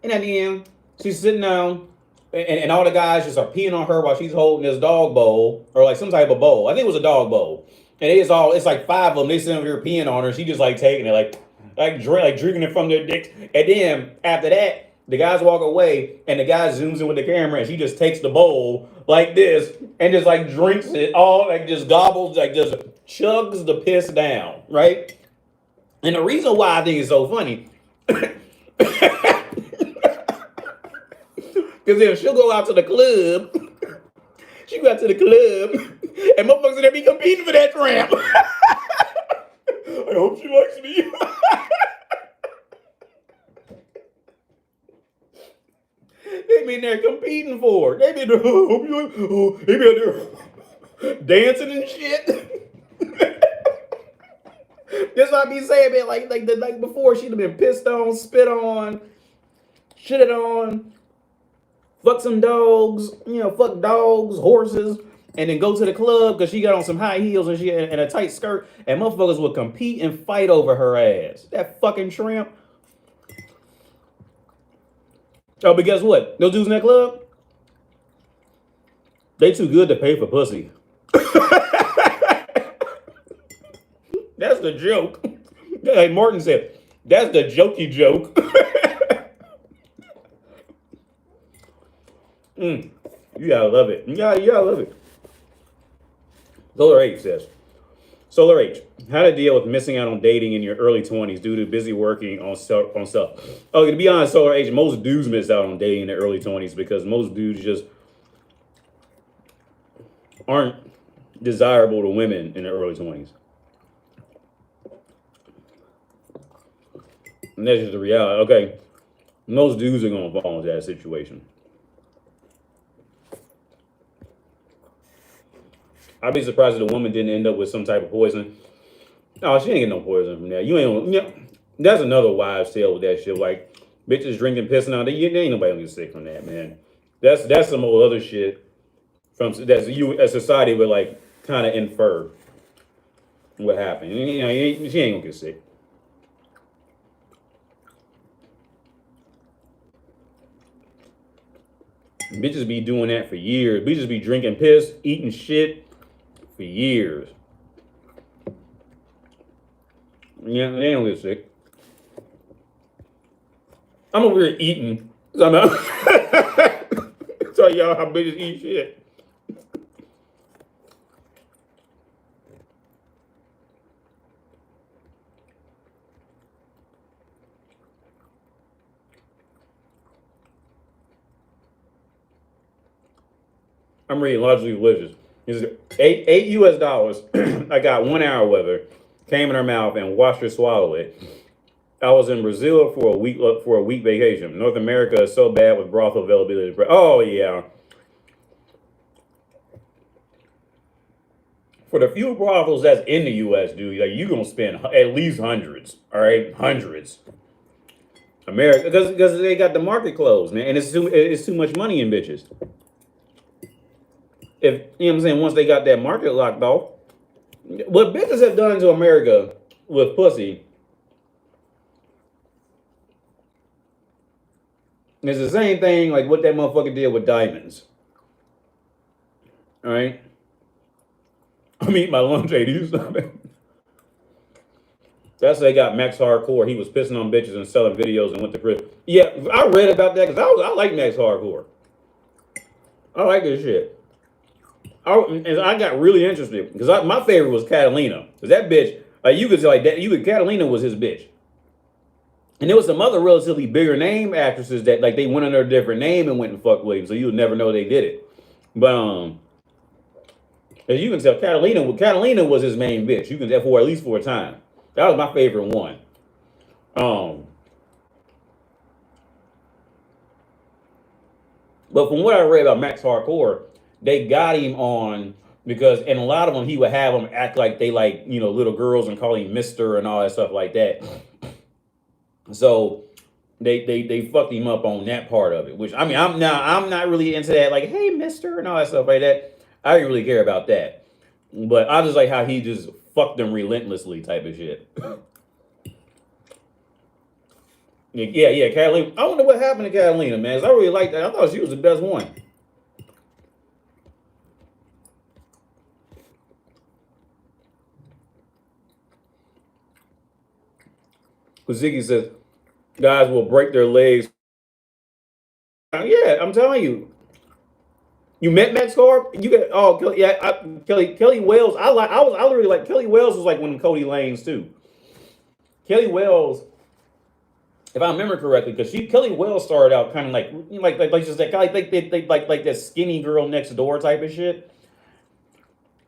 And at the end, she's sitting down, and all the guys just are peeing on her while she's holding this dog bowl, or like some type of bowl. I think it was a dog bowl. And it's like 5 of them. They sitting over here peeing on her. She just like taking it, like drinking it from their dicks. And then after that, the guys walk away, and the guy zooms in with the camera, and she just takes the bowl like this, and just like drinks it all, like just gobbles, like just chugs the piss down, right? And the reason why I think it's so funny, because then she'll go out to the club, and motherfuckers in there be competing for that tramp. I hope she likes me. They be in there competing for it. They be there, dancing and shit. That's what I be saying, man. Like before, she'd have been pissed on, spit on, shitted on, fuck some dogs, fuck dogs, horses, and then go to the club because she got on some high heels and and a tight skirt, and motherfuckers would compete and fight over her ass. That fucking tramp. Oh, but guess what? Those dudes in that club, they too good to pay for pussy. That's the joke. Like Martin said, that's the jokey joke. You gotta love it. You gotta love it. Solar H says, Solar H, how to deal with missing out on dating in your early 20s due to busy working on self. Okay, to be honest, Solar H, most dudes miss out on dating in their early 20s because most dudes just aren't desirable to women in their early 20s. And that's just the reality. Okay, most dudes are going to fall into that situation. I'd be surprised if the woman didn't end up with some type of poison. No, she ain't get no poison from that. That's another wives' tale with that shit. Like, bitches drinking, pissing out. There ain't nobody gonna get sick from that, man. That's some old other shit that's a society would like kind of infer what happened. She ain't gonna get sick. Bitches be doing that for years. Bitches be drinking piss, eating shit for years. Yeah, they don't get sick. I'm over here eating. Tell y'all how bitches eat shit. I'm reading Logically Delicious. It's $8 US. I got 1 hour with her. Came in her mouth and watched her swallow it. I was in Brazil for a week vacation. North America is so bad with brothel availability. Oh yeah. For the few brothels that's in the U.S., dude, like you gonna spend at least hundreds. All right, hundreds. America, because they got the market closed, man, and it's too much money in bitches. If you know what I'm saying, once they got that market locked off, what bitches have done to America with pussy is the same thing like what that motherfucker did with diamonds. All right, I'm eating my lunch, ladies. That's they got Max Hardcore. He was pissing on bitches and selling videos and went to prison. Yeah, I read about that because I like Max Hardcore. I like this shit. And I got really interested because my favorite was Catalina. Because that bitch, you could say like that. Catalina was his bitch. And there was some other relatively bigger name actresses that like they went under a different name and went and fucked with him, so you would never know they did it. But as you can tell, Catalina was his main bitch. You can tell for at least for a time. That was my favorite one. But from what I read about Max Hardcore, they got him on because, and a lot of them, he would have them act like they like, little girls and call him Mister and all that stuff like that. So they fucked him up on that part of it, which I mean, I'm not really into that, like, hey, Mister and all that stuff like that. I didn't really care about that. But I just like how he just fucked them relentlessly type of shit. Yeah, Catalina. I wonder what happened to Catalina, man. 'Cause I really liked that. I thought she was the best one. Because Ziggy says guys will break their legs. Yeah, I'm telling you. You met Max Carp? You get Kelly, yeah, Kelly Wells. I really like Kelly Wells was like one of Cody Lanes too. Kelly Wells, if I remember correctly, because Kelly Wells started out kind of like just that like that skinny girl next door type of shit.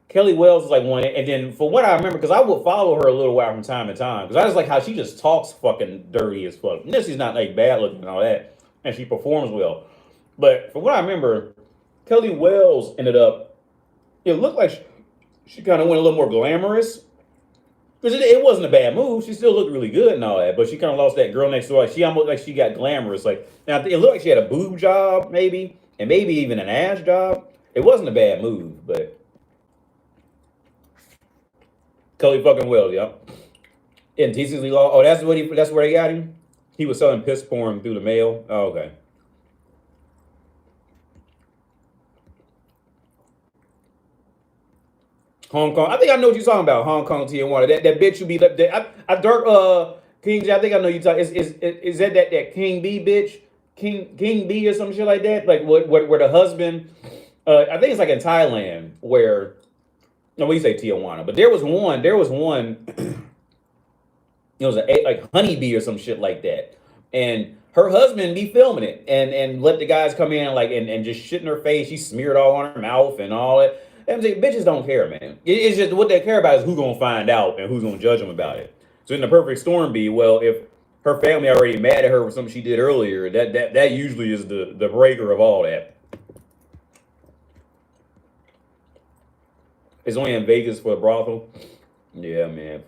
Kelly Wells is like one, and then for what I remember, because I would follow her a little while from time to time, because I just like how she just talks fucking dirty as fuck. And she's not like bad looking and all that, and she performs well. But from what I remember, Kelly Wells ended up. It looked like she kind of went a little more glamorous. Because it wasn't a bad move. She still looked really good and all that, but she kind of lost that girl next door. Like she almost like she got glamorous. Like now it looked like she had a boob job maybe, and maybe even an ass job. It wasn't a bad move, but Kelly fucking Wells, yep. In TC's Law. Oh, that's where they got him. He was selling piss porn through the mail. Oh, okay. Hong Kong. I think I know what you're talking about. Hong Kong, Tijuana. That bitch you be I dark King J. I think I know you talking. Is that King B bitch? King B or some shit like that? Like what where the husband? I think it's like in Thailand where. No, we say Tijuana, but there was one. It was a like honeybee or some shit like that, and her husband be filming it and let the guys come in and just shit in her face. She smeared all on her mouth and all that. And bitches don't care, man. It's just what they care about is who's gonna find out and who's gonna judge them about it. So in the perfect storm, be well if her family already mad at her for something she did earlier. That usually is the breaker of all that. It's only in Vegas for a brothel. Yeah, man.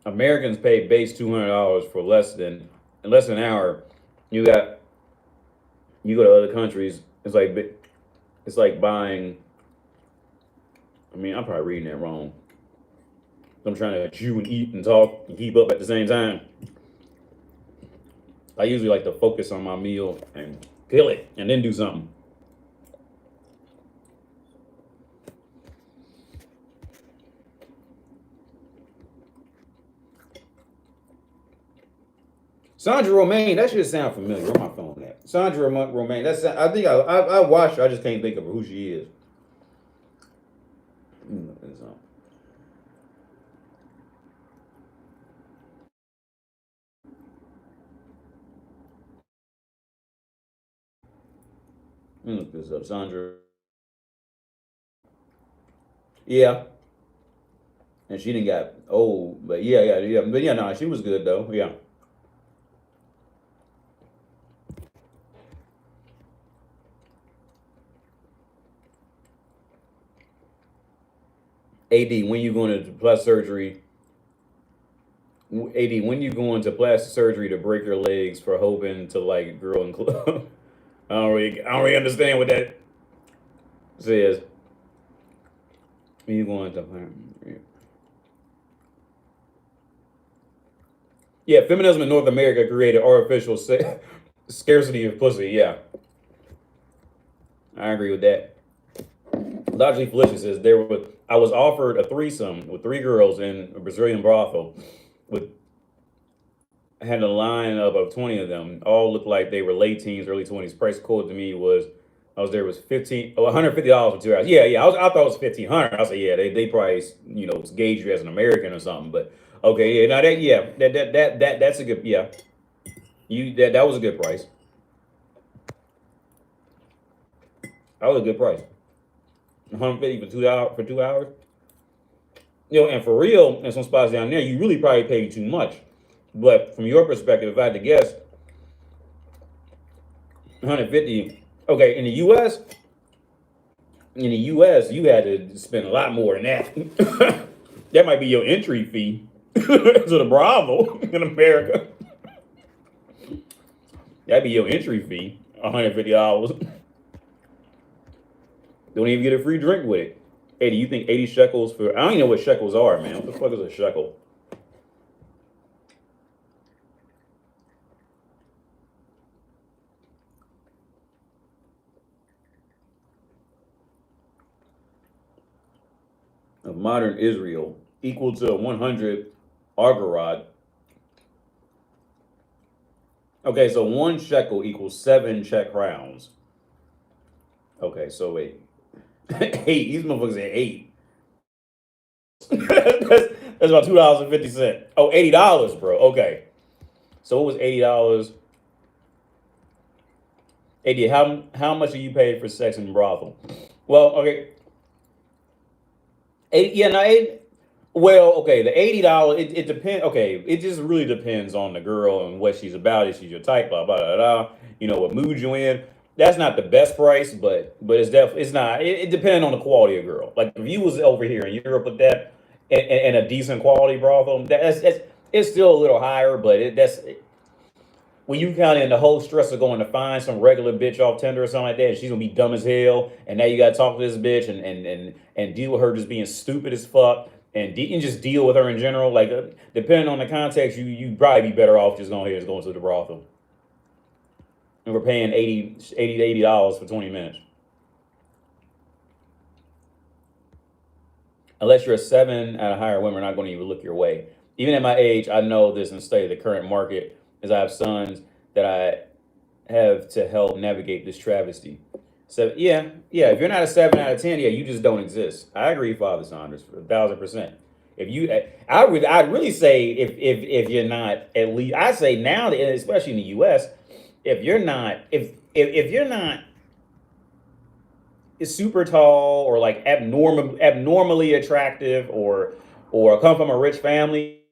Americans pay base $200 for less than an hour. You got you go to other countries. It's like buying. I mean, I'm probably reading that wrong. I'm trying to chew and eat and talk and keep up at the same time. I usually like to focus on my meal and kill it and then do something. Sandra Romaine, that should sound familiar. Where my phone at? Sandra Romaine. I think I watched her. I just can't think of who she is. Let me look this up. Let me look this up. Sandra. Yeah. And she didn't got old, but yeah. But yeah, no, she was good though. Yeah. AD, when you going to plastic surgery? AD, when you going to plastic surgery to break your legs for hoping to like girl in club? I don't really understand what that says. When you going to? Yeah, feminism in North America created artificial scarcity of pussy. Yeah, I agree with that. Logically Felicia says I was offered a threesome with 3 girls in a Brazilian brothel. With I had a lineup of 20 of them. All looked like they were late teens, early 20s. Price quote to me was I was there was $150 for 2 hours. Yeah, yeah. I thought it was 1,500. I said, yeah, they probably gauge you as an American or something. But okay, yeah, now that's a good that was a good price. That was a good price. 150 for 2 hours for 2 hours. And for real, in some spots down there, you really probably paid too much. But from your perspective, if I had to guess, 150. Okay, in the U.S., you had to spend a lot more than that. That might be your entry fee to the brothel in America. That'd be your entry fee, $150. Don't even get a free drink with it. Hey, do you think 80 shekels for? I don't even know what shekels are, man. What the fuck is a shekel? Of modern Israel equal to 100 argarad. Okay, so 1 shekel equals 7 Czech crowns. Okay, so wait. 8. These motherfuckers at 8. that's about $2.50. Oh, $80, bro. Okay. So it was $80. 80. How much are you paid for sex in brothel? Well, okay. 80, yeah, no, 80, well, okay, the $80, it depends. Okay, it just really depends on the girl and what she's about. If she's your type, blah blah blah blah. What mood you in. That's not the best price, but it's definitely it's not. It depends on the quality of girl. Like if you was over here in Europe with that and a decent quality brothel, that's it's still a little higher, but that's when you count in the whole stress of going to find some regular bitch off Tinder or something like that, and she's gonna be dumb as hell, and now you gotta talk to this bitch and deal with her just being stupid as fuck, and just deal with her in general. Like depending on the context, you probably be better off just going to the brothel. And we're paying $80 for 20 minutes. Unless you're a 7 at a higher women are not going to even look your way. Even at my age, I know this and study the current market, as I have sons that I have to help navigate this travesty. So yeah. If you're not a 7 out of 10, yeah, you just don't exist. I agree, Father Saunders, for 1,000%. If you, I'd really say if you're not at least, I say now, especially in the U.S., if you're not if you're not super tall or like abnormally attractive or come from a rich family,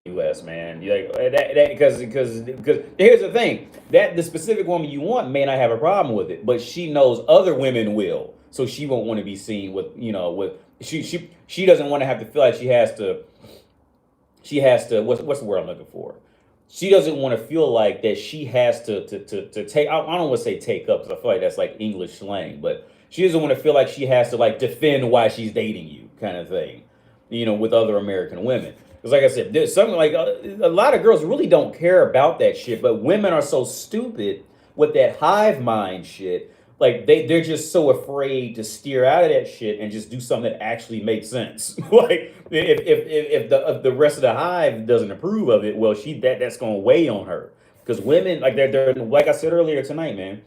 U.S. man, you like that because here's the thing that the specific woman you want may not have a problem with it, but she knows other women will, so she won't want to be seen with with she doesn't want to have to feel like she has to what's the word I'm looking for. She doesn't want to feel like that she has to take. I don't want to say take up because I feel like that's like English slang, but she doesn't want to feel like she has to like defend why she's dating you, kind of thing. With other American women. Because like I said, there's something like a lot of girls really don't care about that shit, but women are so stupid with that hive mind shit. Like they're just so afraid to steer out of that shit and just do something that actually makes sense. Like if the rest of the hive doesn't approve of it, well, that's gonna weigh on her. Because women, like they're like I said earlier tonight, man,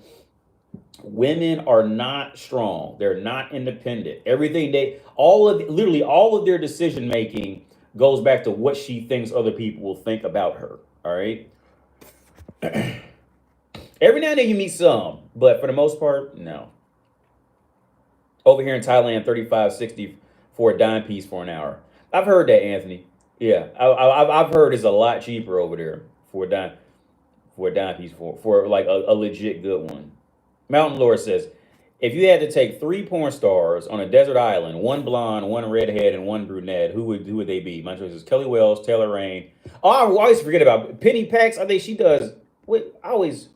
women are not strong. They're not independent. Everything literally all of their decision making goes back to what she thinks other people will think about her. All right. Every now and then you meet some, but for the most part, no. Over here in Thailand, 35.60 for a dime piece for an hour. I've heard that, Anthony. Yeah, I've heard it's a lot cheaper over there for a dime piece for like a legit good one. Mountain Lord says, If you had to take three porn stars on a desert island, one blonde, one redhead, and one brunette, who would they be? My choice is Kelly Wells, Taylor Rain. Oh, I always forget about Penny Packs. I think she does. What I always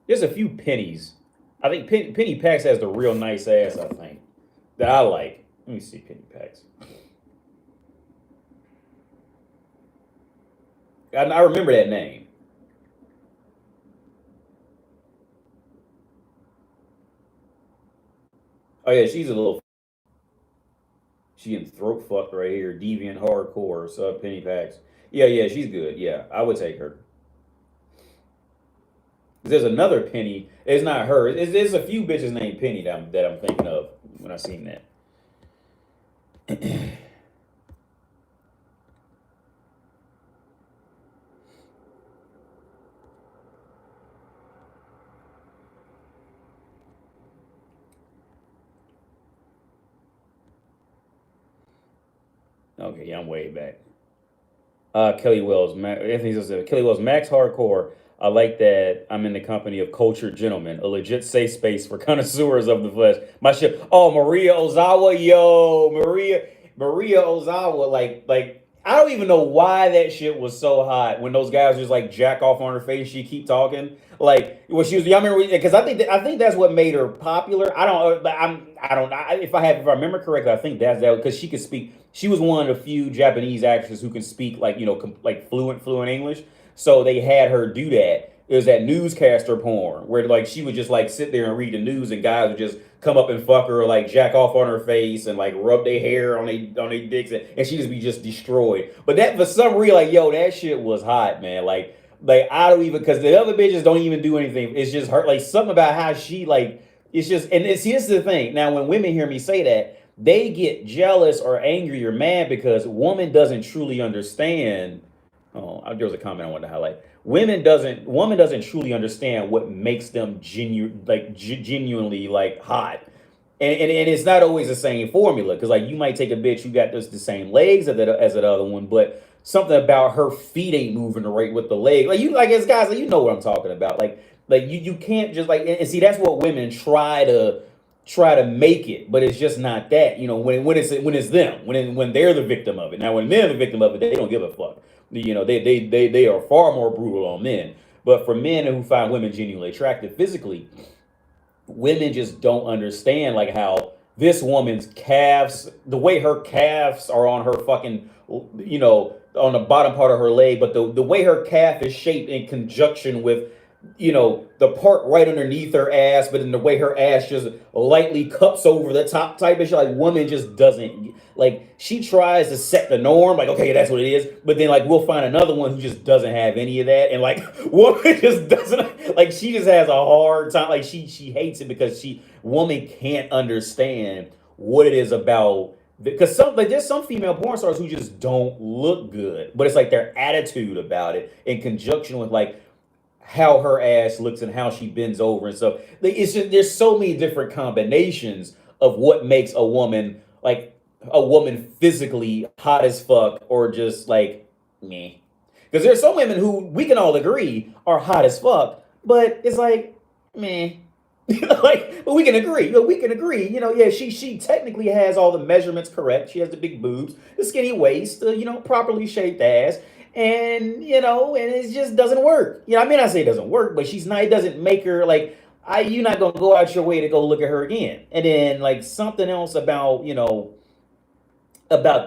there's a few pennies. I think Penny Packs has the real nice ass. I think that I like. Let me see Penny Packs. I remember that name. Oh yeah, she's a little. She getting throat fucked right here. Deviant hardcore. Sub Penny Packs. Yeah, yeah, she's good. Yeah, I would take her. There's another Penny. It's not her. There's a few bitches named Penny that I'm thinking of when I seen that. Okay, yeah, I'm way back. Kelly Wells, Anthony says Kelly Wells, Max Hardcore. I like that I'm in the company of cultured gentlemen, a legit safe space for connoisseurs of the flesh. My shit. Oh, Maria Ozawa, yo, Maria Ozawa, like I don't even know why that shit was so hot when those guys just like jack off on her face. She keep talking like when she was. I remember because I think that's what made her popular. I don't. I don't. If I remember correctly, I think that's that because she could speak. She was one of the few Japanese actresses who can speak like like fluent English. So they had her do that. It was that newscaster porn where like she would just like sit there and read the news and guys would just come up and fuck her or like jack off on her face and like rub their hair on their dicks and she just destroyed. But that for some reason like yo that shit was hot man like I don't even because the other bitches don't even do anything. It's just her like something about how she like it's just and it's here's the thing. Now when women hear me say that they get jealous or angry or mad because woman doesn't truly understand. Oh, there was a comment I wanted to highlight. Woman doesn't truly understand what makes them genuinely like hot. And it's not always the same formula because like you might take a bitch who got the same legs as that other one, but something about her feet ain't moving the right with the leg. Like you like as guys, like you know what I'm talking about. Like you can't just like and see that's what women try to make it, but it's just not that. You know, when it's them, when they're the victim of it. Now when men are the victim of it, they don't give a fuck. You know, they are far more brutal on men. But for men who find women genuinely attractive physically, women just don't understand like how this woman's calves, the way her calves are on her fucking, on the bottom part of her leg, but the way her calf is shaped in conjunction with the part right underneath her ass, but in the way her ass just lightly cups over the top type of shit. Like, woman just doesn't, like, she tries to set the norm, like, okay, that's what it is. But then, like, we'll find another one who just doesn't have any of that. And, like, woman just doesn't, like, she just has a hard time. Like, she hates it because woman can't understand what it is about. Because there's some female porn stars who just don't look good, but it's like their attitude about it in conjunction with, like, how her ass looks and how she bends over and stuff. It's just there's so many different combinations of what makes a woman physically hot as fuck or just like me. Because there's some women who we can all agree are hot as fuck, but it's like meh. But we can agree. We can agree. Yeah, she technically has all the measurements correct. She has the big boobs, the skinny waist, properly shaped ass, and and it just doesn't work. I mean, I say it doesn't work, but she's not. It doesn't make her like. You're not gonna go out your way to go look at her again. And then like something else about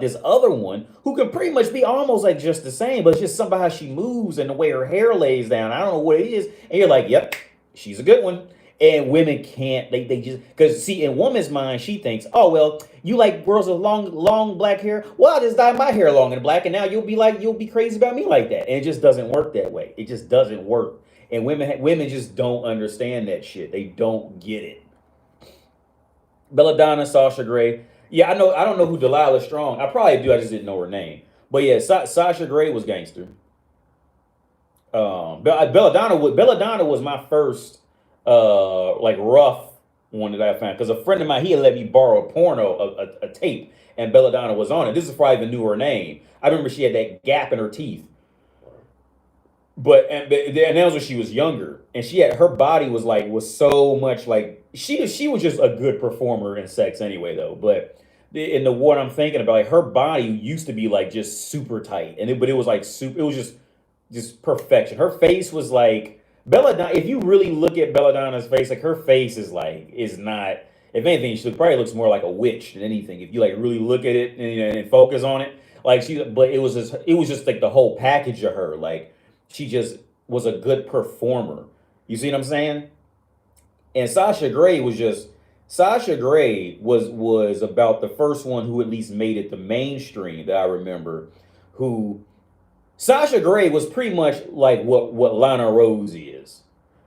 this other one who can pretty much be almost like just the same, but it's just something how she moves and the way her hair lays down. I don't know what it is, and you're like, yep, she's a good one. And women can't, they just, because see, in woman's mind, she thinks, oh, well, you like girls with long black hair. Well, I just dye my hair long and black, and now you'll be crazy about me like that. And it just doesn't work that way. It just doesn't work. And women just don't understand that shit. They don't get it. Belladonna, Sasha Grey. Yeah, I don't know who Delilah Strong. I probably do. I just didn't know her name. But yeah, Sasha Grey was gangster. Belladonna was my first like rough one that I found because a friend of mine he had let me borrow a porno a tape and Belladonna was on it. This is before I even knew her name. I remember she had that gap in her teeth. but that was when she was younger, and she had her body was so much like she was just a good performer in sex anyway though. But in the what I'm thinking about, like her body used to be like just super tight, but it was like super. It was just perfection. Her face was like Belladonna. If you really look at Belladonna's face, like her face is not. If anything, she probably looks more like a witch than anything. If you like really look at it and focus on it, like but it was just like the whole package of her. Like she just was a good performer. You see what I'm saying? And Sasha Grey was about the first one who at least made it the mainstream that I remember. Who Sasha Grey was pretty much like what Lana Rose is.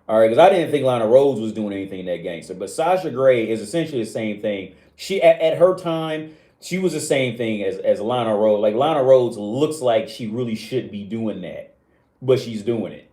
All right, because I didn't think Lana Rose was doing anything that gangster, but Sasha Grey is essentially the same thing. She at her time, she was the same thing as Lana Rose. Like Lana Rose looks like she really should be doing that, but she's doing it.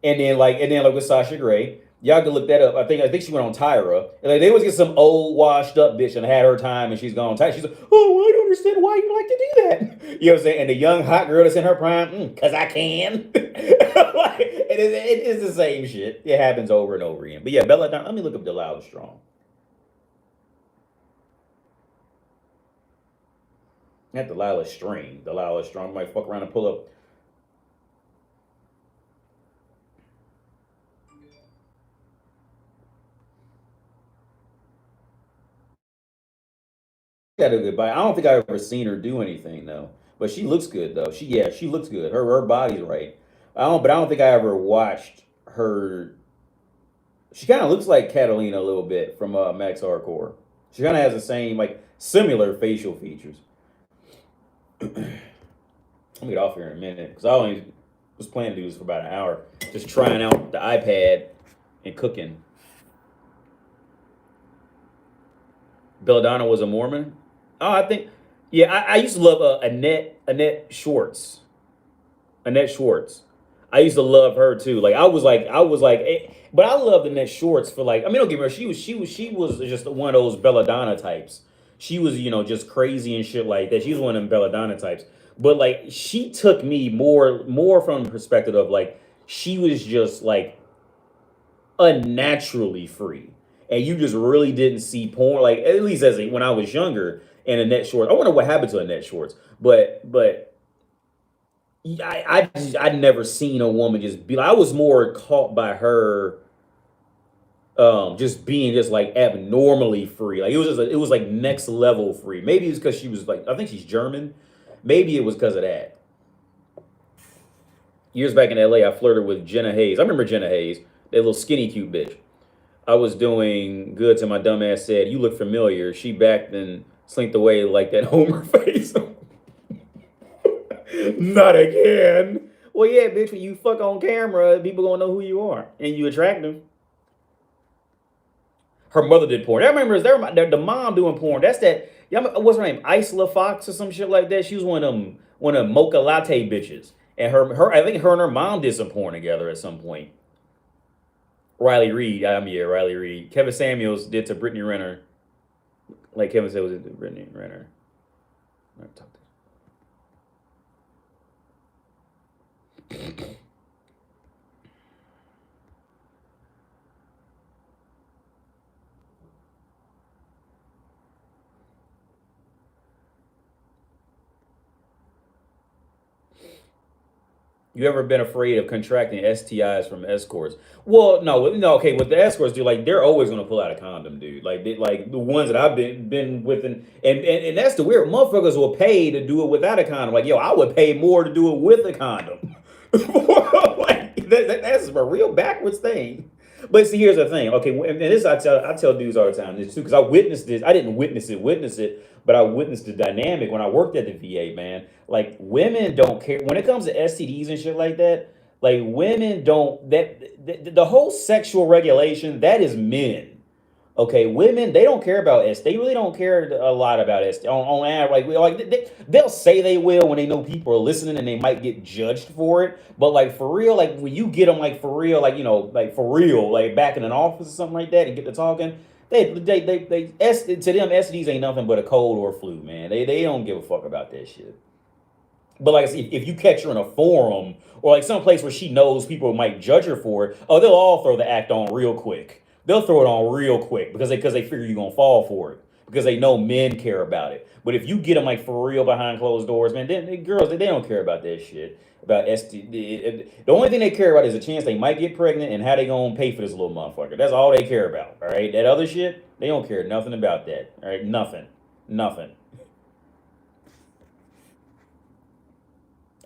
And then like with Sasha Grey, y'all can look that up. I think she went on Tyra. And like they always get some old washed up bitch and had her time and she's gone Tyra. She's like, oh, I don't understand why you like to do that. You know what I'm saying? And the young hot girl that's in her prime, cause I can. Like, it is the same shit. It happens over and over again. But yeah, Belladonna. Let me look up Delilah Strong. Not Delilah String. Delilah Strong might fuck around and pull up. Got a good body. I don't think I've ever seen her do anything though. But she looks good though. She looks good. Her body's right. I don't think I ever watched her. She kind of looks like Catalina a little bit from Max Hardcore. She kind of has the same like similar facial features. I'll get off here in a minute because I only was planning to do this for about an hour, just trying out the iPad and cooking. Belladonna was a Mormon. Oh, I think, yeah, I used to love Annette Schwartz. Annette Schwartz. I used to love her too. Like I was like, but I loved Annette Schwartz for like. I mean, don't get me wrong. She was just one of those Belladonna types. She was just crazy and shit like that. She was one of them Belladonna types. But like she took me more from the perspective of like she was just like unnaturally free, and you just really didn't see porn. Like at least when I was younger, and Annette Schwartz. I wonder what happened to Annette Schwartz, but I'd never seen a woman just be like. I was more caught by her, just being just like abnormally free. Like it was like next level free. Maybe it's because she was like I think she's German. Maybe it was because of that. Years back in LA, I flirted with Jenna Hayes. I remember Jenna Hayes, that little skinny cute bitch. I was doing good till my dumb ass said, "You look familiar." She backed and slinked away like that Homer face. Not again. Well, yeah, bitch. When you fuck on camera, people gonna know who you are, and you attractive. Her mother did porn. I remember the mom doing porn. That's that. What's her name? Isla Fox or some shit like that. She was one of mocha latte bitches, and her I think her and her mom did some porn together at some point. Riley Reed. Yeah, Riley Reed. Kevin Samuels did to Brittany Renner, like Kevin said was it to Brittany Renner. You ever been afraid of contracting STIs from escorts? Well, no, no. Okay, what the escorts do, like they're always gonna pull out a condom, dude. Like the ones that I've been with, and that's the weird motherfuckers will pay to do it without a condom. Like yo, I would pay more to do it with a condom. Like that's a real backwards thing. But see, here's the thing. Okay, and this I tell dudes all the time this too because I witnessed this. I didn't witness it, but I witnessed the dynamic when I worked at the VA. Man, like women don't care when it comes to STDs and shit like that. Like women don't the whole sexual regulation that is men. Okay, women they don't care about S. They really don't care a lot about S. On ad like they'll say they will when they know people are listening and they might get judged for it. But like for real, like when you get them like for real, like like for real, like back in an office or something like that and get to talking, to them STDs ain't nothing but a cold or flu, man. They don't give a fuck about that shit. But like if you catch her in a forum or like some place where she knows people might judge her for it, oh, they'll all throw the act on real quick. They'll throw it on real quick because they figure you're gonna fall for it because they know men care about it. But if you get them like for real behind closed doors, man, then girls they don't care about that shit. About STD. The only thing they care about is a chance they might get pregnant and how they gonna pay for this little motherfucker. That's all they care about. All right, that other shit they don't care nothing about that. All right, nothing, nothing.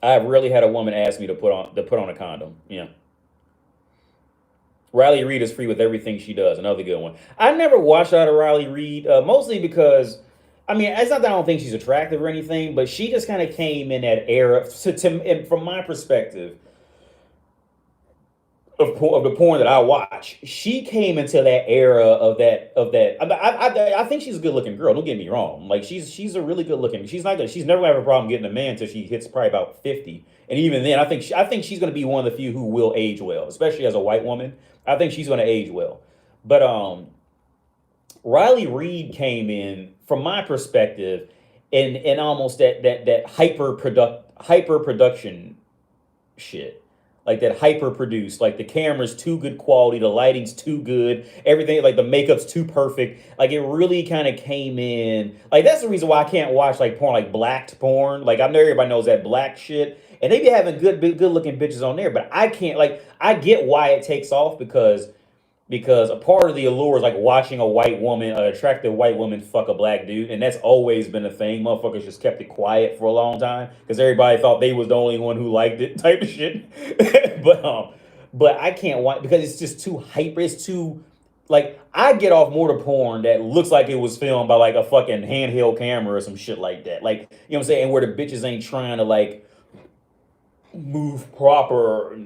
I've really had a woman ask me to put on a condom. Yeah. Riley Reid is free with everything she does. Another good one. I never watched out of Riley Reid, mostly because, I mean, it's not that I don't think she's attractive or anything, but she just kind of came in that era. And from my perspective, of the porn that I watch, she came into that era of that. I think she's a good looking girl. Don't get me wrong. Like she's a really good looking. She's not gonna. She's never gonna have a problem getting a man until she hits probably about 50. And even then, I think she's gonna be one of the few who will age well, especially as a white woman. I think she's gonna age well. But Riley Reid came in from my perspective, in almost that hyper production shit, like that hyper produced, like the camera's too good quality, the lighting's too good, everything, like the makeup's too perfect. Like it really kind of came in. Like that's the reason why I can't watch like porn, like blacked porn. Like I know everybody knows that black shit, and they be having good looking bitches on there, but I can't. Like I get why it takes off because a part of the allure is like watching a white woman, an attractive white woman fuck a black dude, and that's always been a thing. Motherfuckers just kept it quiet for a long time because everybody thought they was the only one who liked it, type of shit. But I can't watch because it's just too hyper. It's too like I get off more to porn that looks like it was filmed by like a fucking handheld camera or some shit like that. Like you know what I'm saying, and where the bitches ain't trying to like move proper.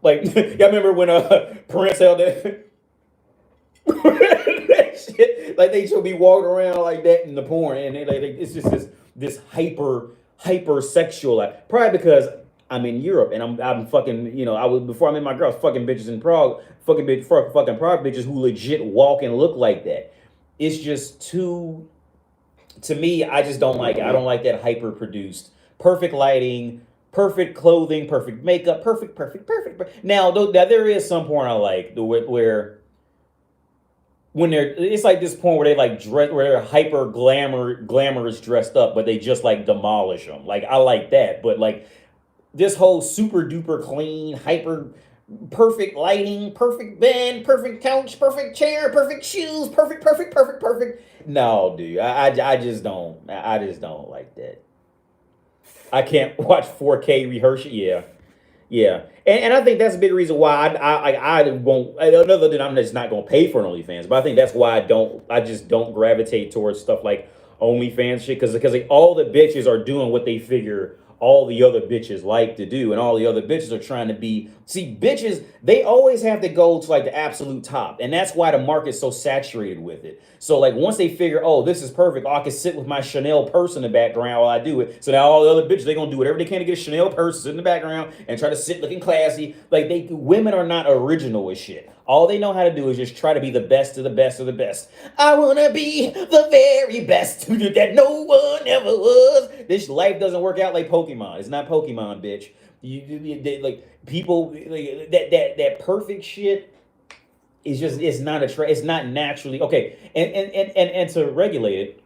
Like y'all remember when Prince held that, that shit? Like they should be walking around like that in the porn, and it's just this hyper sexual. Like, probably because I'm in Europe and I'm fucking I was before I met my girl, I was fucking bitches in Prague, fucking Prague bitches who legit walk and look like that. It's just too. To me, I just don't like it. I don't like that hyper produced, perfect lighting, perfect clothing, perfect makeup, perfect. Now, now there is some porn I like where when it's like this porn where they like dress, where they're hyper glamorous dressed up, but they just like demolish them. Like I like that, but like this whole super duper clean, hyper perfect lighting, perfect bed, perfect couch, perfect chair, perfect shoes, perfect. No, dude, I just don't. I just don't like that. I can't watch 4K rehearsal. Yeah, yeah, and I think that's a big reason why I won't. Other than I'm just not gonna pay for an OnlyFans, but I think that's why I just don't gravitate towards stuff like OnlyFans shit because like, all the bitches are doing what they figure all the other bitches like to do, and all the other bitches are trying to be. See, bitches, they always have to go to like the absolute top, and that's why the market's so saturated with it. So like once they figure, oh, this is perfect, oh, I can sit with my Chanel purse in the background while I do it. So now all the other bitches, they gonna do whatever they can to get a Chanel purse, sit in the background, and try to sit looking classy. Like women are not original as shit. All they know how to do is just try to be the best of the best of the best. I wanna be the very best that no one ever was. This life doesn't work out like Pokemon. It's not Pokemon, bitch. Like people like, that perfect shit is just it's not naturally okay. And to regulate it,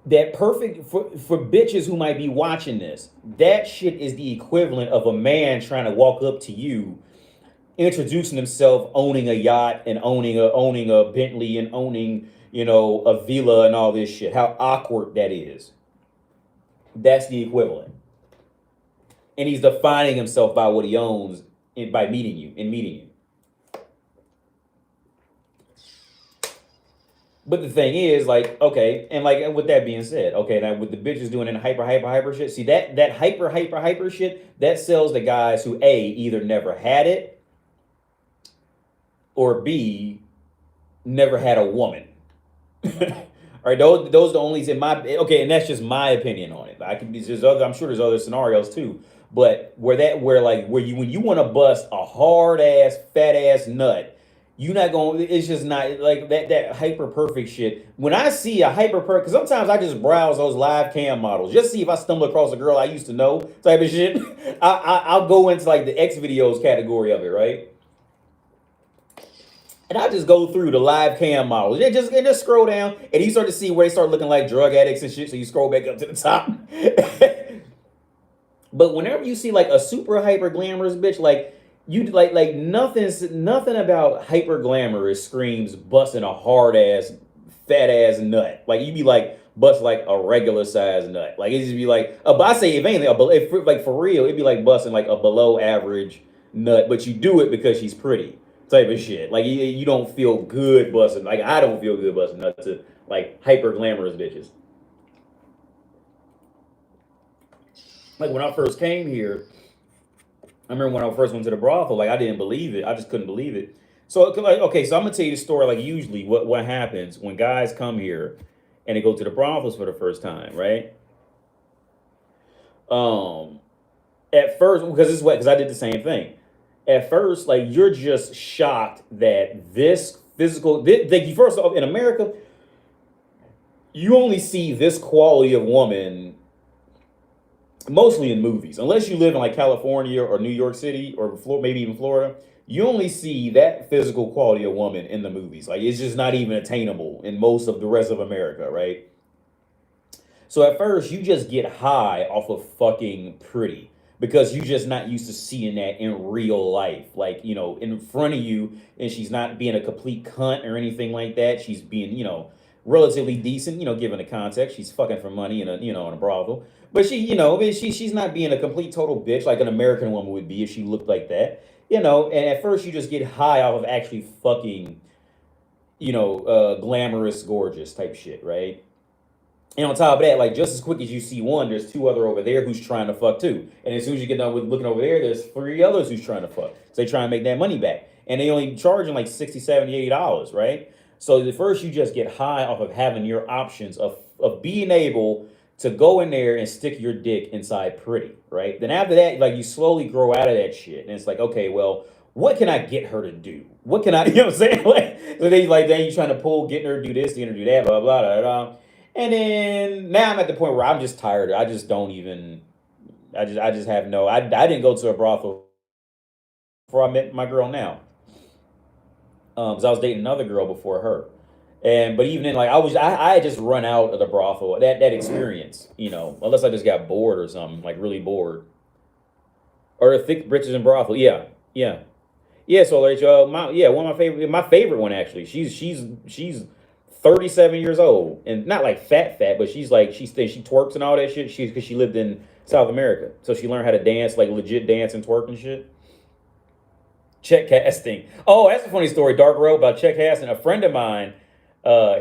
that perfect for bitches who might be watching this, that shit is the equivalent of a man trying to walk up to you, introducing himself, owning a yacht and owning a Bentley and owning a villa and all this shit. How awkward that is. That's the equivalent. And he's defining himself by what he owns by meeting you. But the thing is, like, okay, and like with that being said, okay, now with the bitches doing in hyper shit, see that hyper shit, that sells the guys who A, either never had it, or B, never had a woman. All right, those are the only in my and that's just my opinion on it. I'm sure there's other scenarios too, but when you want to bust a hard ass fat ass nut You not going. It's just not like that hyper perfect shit. When I see a hyper perfect, because sometimes I just browse those live cam models, just see if I stumble across a girl I used to know type of shit. I'll go into like the X videos category of it, right? And I just go through the live cam models. And just scroll down, and you start to see where they start looking like drug addicts and shit. So you scroll back up to the top. But whenever you see like a super hyper glamorous bitch, like you like nothing about hyper glamorous screams busting a hard ass fat ass nut. Like you be like bust like a regular size nut. Like it just be like I say if anything, if like for real, it'd be like busting like a below average nut. But you do it because she's pretty type of shit. Like you don't feel good busting. Like I don't feel good busting nuts to like hyper glamorous bitches. Like when I first came here, I remember when I first went to the brothel, like I didn't believe it. I just couldn't believe it. So like, okay, so I'm gonna tell you the story. Like usually, what happens when guys come here and they go to the brothels for the first time, right? Um, at first, because it's what because I did the same thing. At first, like you're just shocked that this physical, like you first off in America, you only see this quality of woman mostly in movies. Unless you live in like California or New York City or maybe even Florida, you only see that physical quality of woman in the movies. Like it's just not even attainable in most of the rest of America, right? So at first you just get high off of fucking pretty because you're just not used to seeing that in real life. Like, in front of you, and she's not being a complete cunt or anything like that. She's being, relatively decent, given the context. She's fucking for money in a brothel. But she's not being a complete total bitch like an American woman would be if she looked like that. And at first you just get high off of actually fucking, glamorous, gorgeous type shit, right? And on top of that, like just as quick as you see one, there's two other over there who's trying to fuck too. And as soon as you get done with looking over there, there's three others who's trying to fuck. So they try and make that money back. And they only charging like 60, 70, $80, right? So the first you just get high off of having your options of being able to go in there and stick your dick inside pretty, right? Then after that, like you slowly grow out of that shit. And it's like, okay, well, what can I get her to do? What can I, you know what I'm saying? Like, so then you trying to pull, getting her to do this, getting her to do that, blah, blah, blah, blah. And then now I'm at the point where I'm just tired. I just don't even. I just have no. I didn't go to a brothel before I met my girl now. Because I was dating another girl before her, but even then, like I had just run out of the brothel that experience. Unless I just got bored or something, like really bored, or a thick britches and brothel. Yeah, yeah, yeah. So like, one of my favorite one actually. She's 37 years old and not like fat, but she's like she twerks and all that shit. She's because she lived in South America, so she learned how to dance, like legit dance and twerk and shit. Check casting. Oh, that's a funny story, Dark Road, about check casting. A friend of mine,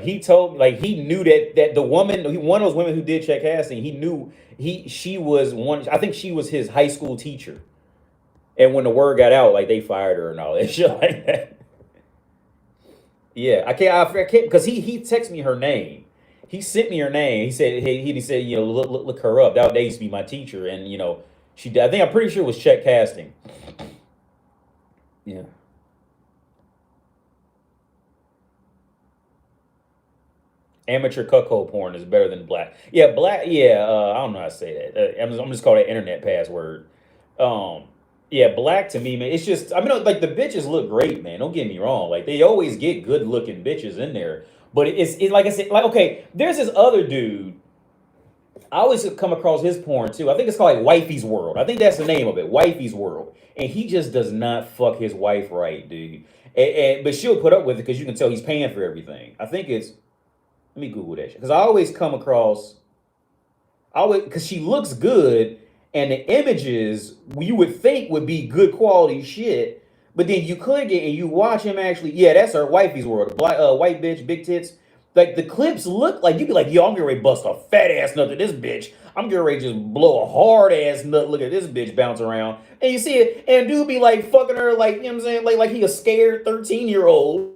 he told me like he knew that the woman, one of those women who did check casting, he knew she was one. I think she was his high school teacher. And when the word got out, like they fired her and all that shit like that. Yeah, I can't because he texted me her name. He sent me her name. He said look her up. That used to be my teacher, and she did. I think I'm pretty sure it was check casting. Yeah. Amateur cuckold porn is better than black. Yeah, black. Yeah, I don't know how to say that. I'm just calling it internet password. Um, yeah, black to me, man. It's just I mean, like the bitches look great, man. Don't get me wrong. Like they always get good looking bitches in there. But it's like I said, like okay, there's this other dude. I always come across his porn too. I think it's called like Wifey's World. I think that's the name of it, Wifey's World. And he just does not fuck his wife right, dude. But she'll put up with it because you can tell he's paying for everything. I think it's let me Google that shit because I always come across always because she looks good and the images you would think would be good quality shit, but then you click it and you watch him actually. Yeah, that's her Wifey's World. Black, white bitch, big tits. Like the clips look like you'd be like, yo, I'm getting ready to bust a fat ass nut to this bitch. I'm getting ready to just blow a hard ass nut. Look at this bitch bounce around. And you see it, and dude be like fucking her like, you know what I'm saying? Like he a scared 13-year-old.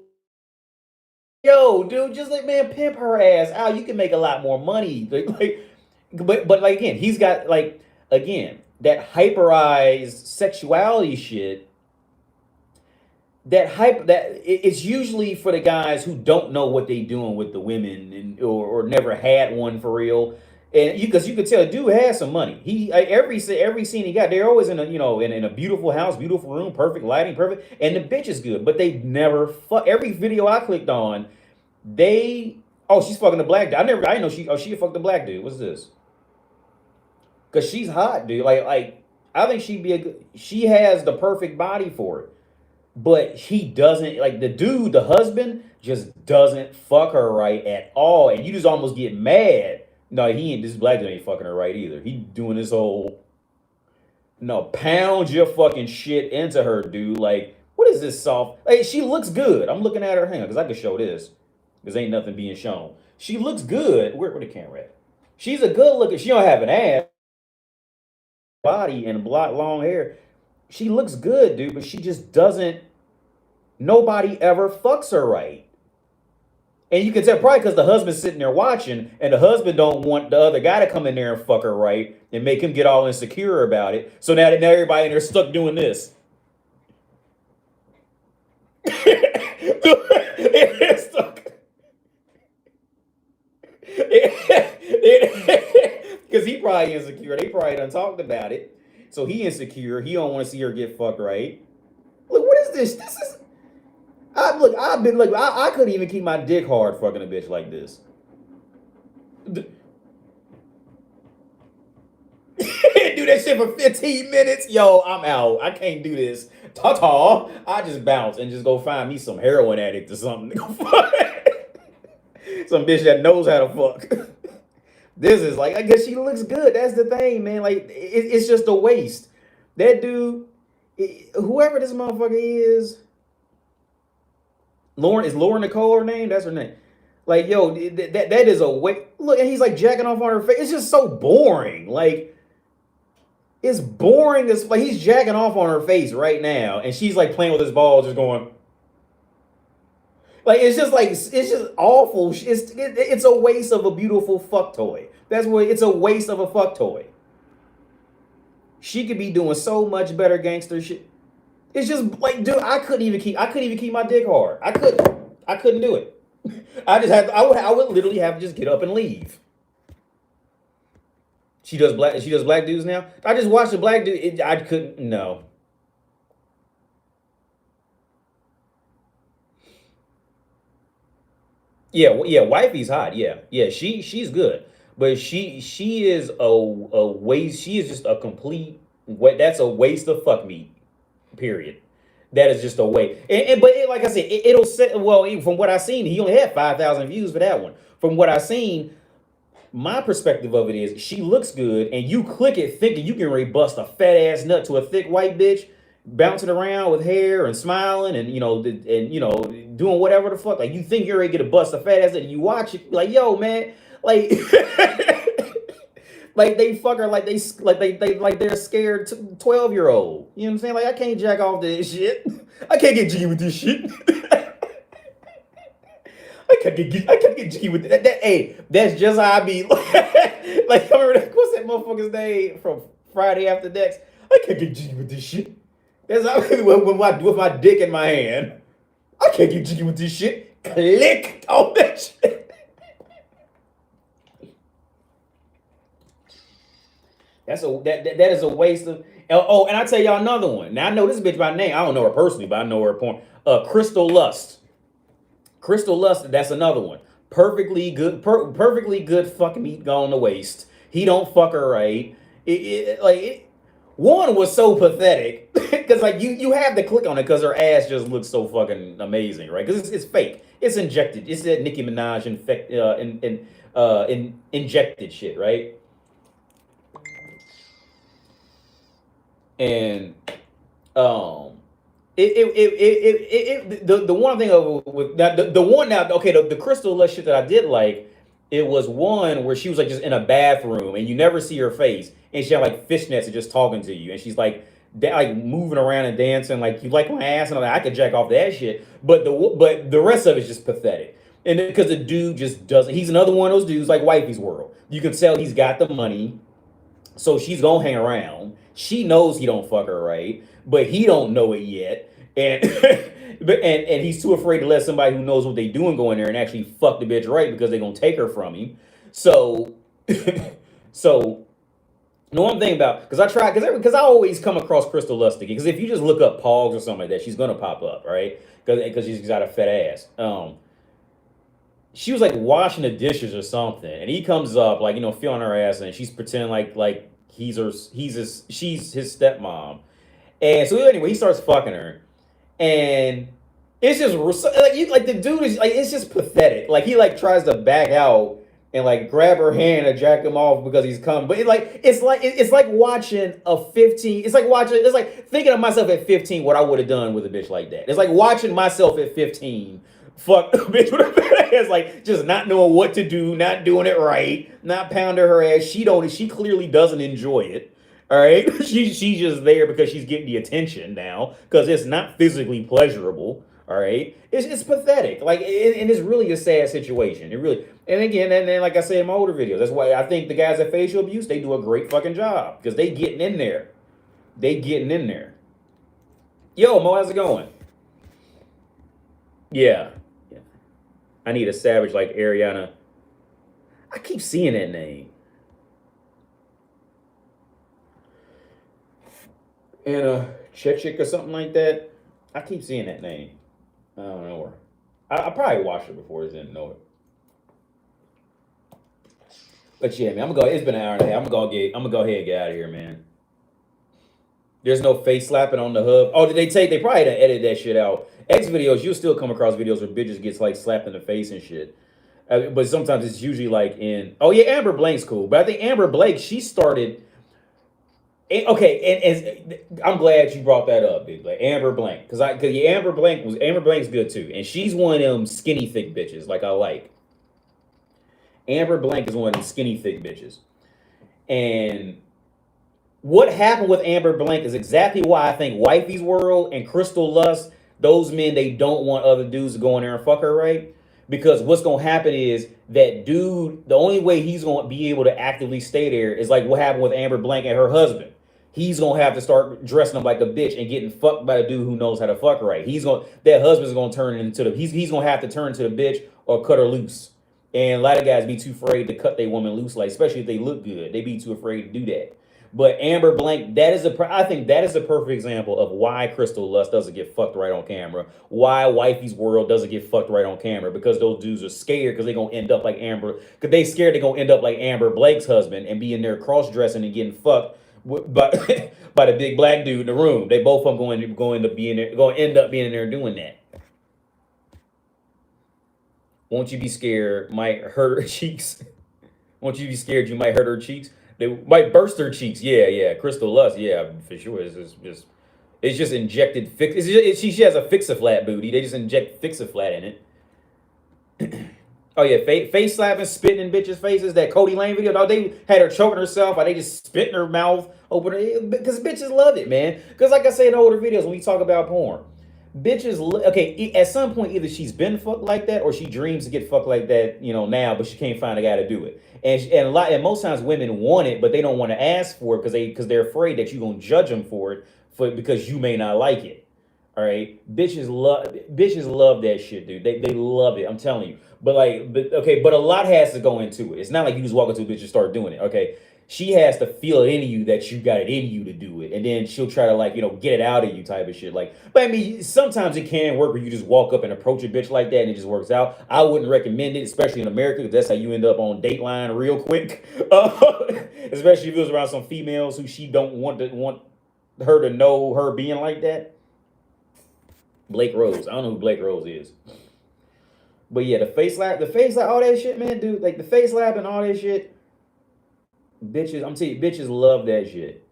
Yo, dude, just like man, pimp her ass out. You can make a lot more money. But like again, he's got like again that hyperized sexuality shit it's usually for the guys who don't know what they doing with the women, or never had one for real. And because you could tell the dude has some money. Every scene he got, they're always in a, in a beautiful house, beautiful room, perfect lighting, perfect, and the bitch is good. But they never fuck. Every video I clicked on, they she's fucking the black dude. I didn't know she fucked the black dude. What's this? Because she's hot, dude. Like I think she'd be she has the perfect body for it. But he doesn't, like, the dude, the husband, just doesn't fuck her right at all. And you just almost get mad. No, this black dude ain't fucking her right either. He doing this whole, no, pound your fucking shit into her, dude. Like, what is this soft? Hey, she looks good. I'm looking at her. Hang on, because I can show this. Because ain't nothing being shown. She looks good. Where the camera at? She's a good looking, she don't have an ass, body, and black long hair. She looks good, dude, but she just doesn't. Nobody ever fucks her right. And you can tell probably because the husband's sitting there watching, and the husband don't want the other guy to come in there and fuck her right and make him get all insecure about it. So now everybody in there stuck doing this. Because he probably insecure. They probably done talked about it. So he insecure. He don't want to see her get fucked right. Look, what is this? This is. I couldn't even keep my dick hard fucking a bitch like this. Do that shit for 15 minutes. Yo, I'm out. I can't do this. Ta-ta. I just bounce and just go find me some heroin addict or something. Some bitch that knows how to fuck. This is like, I guess she looks good. That's the thing, man. Like, it's just a waste. That dude, whoever this motherfucker is Lauren Nicole her name? That's her name. Like, yo, that is a way. Look, and he's like jacking off on her face. It's just so boring. Like, it's boring as like he's jacking off on her face right now, and she's like playing with his ball, just going. Like, it's just awful. It's a waste of a beautiful fuck toy. That's what it's a waste of a fuck toy. She could be doing so much better gangster shit. It's just like, dude, I couldn't even keep my dick hard. I couldn't do it. I would literally have to just get up and leave. She does black dudes now. I just watched a black dude. I couldn't. No. Yeah. Wifey's hot. Yeah. She's good, but she is a waste. She is just a complete. That's a waste of fuck meat. Period. That is just a way. Like I said, it'll set. Well, from what I've seen, he only had 5,000 views for that one. From what I've seen, my perspective of it is she looks good, and you click it thinking you can really bust a fat ass nut to a thick white bitch, bouncing around with hair and smiling and doing whatever the fuck. Like, you think you're ready to get a bust a fat ass nut, and you watch it like, yo, man, like. Like, they fuck her like they're scared 12-year-old. You know what I'm saying? Like, I can't jack off this shit. I can't get jiggy with this shit. I can't get jiggy with that. Hey, that's just how I be. Like, I remember what's that motherfucker's name from Friday After Next? I can't get jiggy with this shit. That's how I be with my dick in my hand. I can't get jiggy with this shit. Click on that shit. That is a waste of. Oh, and I tell y'all another one. Now, I know this bitch by name. I don't know her personally, but I know her porn. Crystal Lust. Crystal Lust. That's another one. Perfectly good fucking meat gone to waste. He don't fuck her right. One was so pathetic because like you have to click on it because her ass just looks so fucking amazing, right? Because it's fake. It's injected. It's that Nicki Minaj injected shit, right? And the one thing with the one now, okay, the Crystal Lust shit that I did like, it was one where she was like just in a bathroom and you never see her face, and she had like fishnets and just talking to you, and she's like moving around and dancing like, you like my ass, and I'm like, I could jack off that shit, but the rest of it's just pathetic. And because the dude just doesn't, he's another one of those dudes like Wifey's World. You can tell he's got the money, so she's gonna hang around. She knows he don't fuck her right, but he don't know it yet. And and he's too afraid to let somebody who knows what they doing go in there and actually fuck the bitch right because they're gonna take her from him. So so the one thing about because I try because I always come across Crystal Lustig because if you just look up Pogs or something like that, she's gonna pop up, right? Because she's got a fat ass. She was like washing the dishes or something, and he comes up like feeling her ass, and she's pretending like she's his stepmom, and so anyway he starts fucking her, and it's just like the dude is like it's just pathetic. Like he like tries to back out and like grab her hand and jack him off because he's come. But it's like watching a 15. It's like thinking of myself at 15 what I would have done with a bitch like that. It's like watching myself at 15 fuck a bitch with a fat ass, like just not knowing what to do, not doing it right, not pounding her ass. She clearly doesn't enjoy it. All right, she's just there because she's getting the attention now because it's not physically pleasurable. All right, it's pathetic. Like, and it's really a sad situation. It really, and again, and then like I said in my older videos, that's why I think the guys at Facial Abuse they do a great fucking job because they getting in there. They getting in there. Yo, Mo, how's it going? Yeah, I need a savage like Ariana. I keep seeing that name. Anna Chechik or something like that. I keep seeing that name. I don't know her. I probably watched her before, just didn't know it. But yeah, man, I'm gonna go. It's been an hour and a half. I'm gonna go ahead and get out of here, man. There's no face slapping on the hub. Oh, did they take? They probably done edit that shit out. X videos, you'll still come across videos where bitches gets like slapped in the face and shit. But sometimes it's usually like in. Oh yeah, Amber Blank's cool, but I think Amber Blake she started. Okay, and I'm glad you brought that up, big like Amber Blank, because Amber Blank's good too, and she's one of them skinny thick bitches like I like. Amber Blank is one of them skinny thick bitches, and what happened with Amber Blank is exactly why I think Wifey's World and Crystal Lust, those men they don't want other dudes to go in there and fuck her, right? Because what's gonna happen is that dude, the only way he's gonna be able to actively stay there is like what happened with Amber Blank and her husband. He's gonna have to start dressing up like a bitch and getting fucked by a dude who knows how to fuck right. That husband's gonna turn into he's gonna have to turn to the bitch or cut her loose. And a lot of guys be too afraid to cut their woman loose, like especially if they look good, they be too afraid to do that. But Amber Blank, I think that is a perfect example of why Crystal Lust doesn't get fucked right on camera. Why Wifey's World doesn't get fucked right on camera, because those dudes are scared because they're gonna end up like Amber. Because they scared they're gonna end up like Amber Blake's husband and be in there cross dressing and getting fucked by by the big black dude in the room. They both of them going to end up being in there doing that. Won't you be scared? Might hurt her cheeks. Won't you be scared? You might hurt her cheeks. They might burst her cheeks. Yeah. Crystal Lust. Yeah, for sure. It's just injected fix. She has a fix-a-flat booty. They just inject fix-a-flat in it. Oh yeah, face slapping, spitting in bitches' faces. That Cody Lane video, dog, they had her choking herself, or they just spit in her mouth, open it, because bitches love it, man. Because like I say in older videos, when we talk about porn, bitches, okay, at some point either she's been fucked like that or she dreams to get fucked like that, now, but she can't find a guy to do it. And most times women want it, but they don't want to ask for it because they're afraid that you're gonna judge them for it because you may not like it. All right, bitches love that shit, dude. They love it. I'm telling you. But a lot has to go into it. It's not like you just walk into a bitch and start doing it. Okay, she has to feel it in you that you got it in you to do it, and then she'll try to get it out of you type of shit. But I mean, sometimes it can work where you just walk up and approach a bitch like that, and it just works out. I wouldn't recommend it, especially in America, because that's how you end up on Dateline real quick. Especially if it was around some females who she don't want her to know her being like that. Blake Rose. I don't know who Blake Rose is. But yeah, the face slap, all that shit, man, dude. Like the face slap and all that shit. Bitches, I'm telling you, bitches love that shit.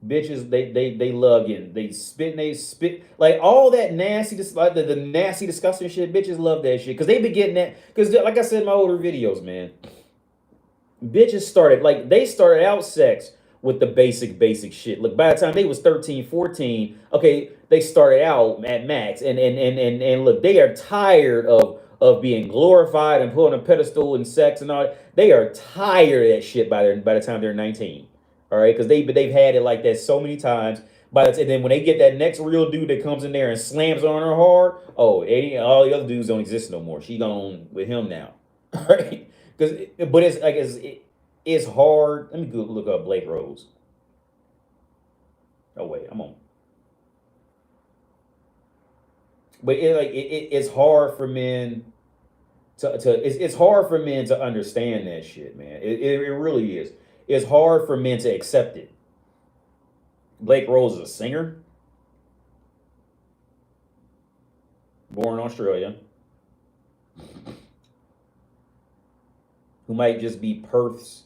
Bitches, they love getting, they spit, like all that nasty, like the nasty, disgusting shit. Bitches love that shit because they be getting that. Because like I said in my older videos, man, bitches started out sex with the basic shit. Look, by the time they was 13, 14, okay, they started out at max. And look, they are tired of being glorified and put on a pedestal and sex and all that. They are tired of that shit by the time they're 19. All right, because they've had it like that so many times. But and then when they get that next real dude that comes in there and slams on her hard, oh, all the other dudes don't exist no more. She gone with him now, right? But it's like it's hard. Let me go look up Blake Rose. Oh wait, I'm on. But it's hard for men it's hard for men to understand that shit, man. It really is. It's hard for men to accept it. Blake Rose is a singer, born in Australia, who might just be Perth's.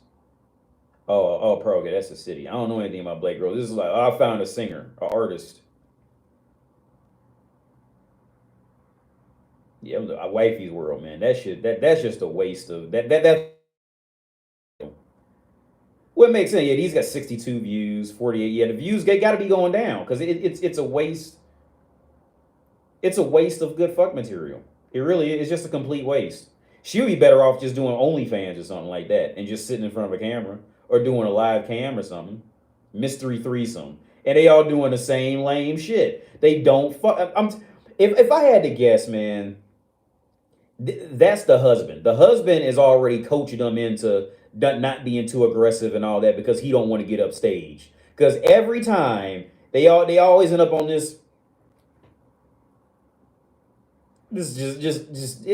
Pro. Okay, that's a city. I don't know anything about Blake Rose. This is like I found a singer, an artist. Yeah, a wifey's world, man. That shit. That's just a waste of that. Well, it makes sense. Yeah, he's got 62 views, 48. Yeah, the views they got to be going down because it's a waste. It's a waste of good fuck material. It really is. It's just a complete waste. She would be better off just doing OnlyFans or something like that and just sitting in front of a camera or doing a live cam or something. Mystery threesome. And they all doing the same lame shit. They don't fuck. If I had to guess, man, that's the husband. The husband is already coaching them into not being too aggressive and all that because he don't want to get upstage. Because every time they always end up on this. This is just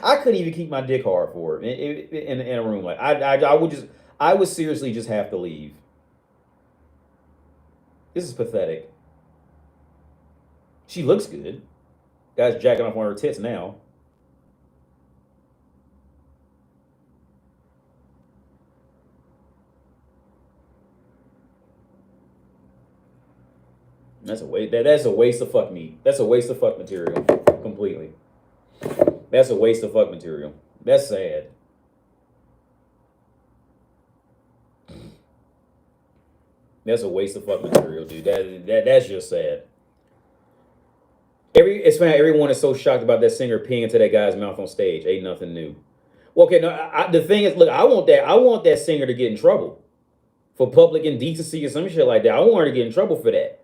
I couldn't even keep my dick hard for it in a room like I would seriously just have to leave. This is pathetic. She looks good. Guy's jacking off on her tits now. That's a waste. That's a waste of fuck meat. That's a waste of fuck material. Completely. That's a waste of fuck material. That's sad. That's a waste of fuck material, dude. That's just sad. It's funny. Everyone is so shocked about that singer peeing into that guy's mouth on stage. Ain't nothing new. Well, okay, no. The thing is, look, I want that singer to get in trouble for public indecency or some shit like that. I want her to get in trouble for that.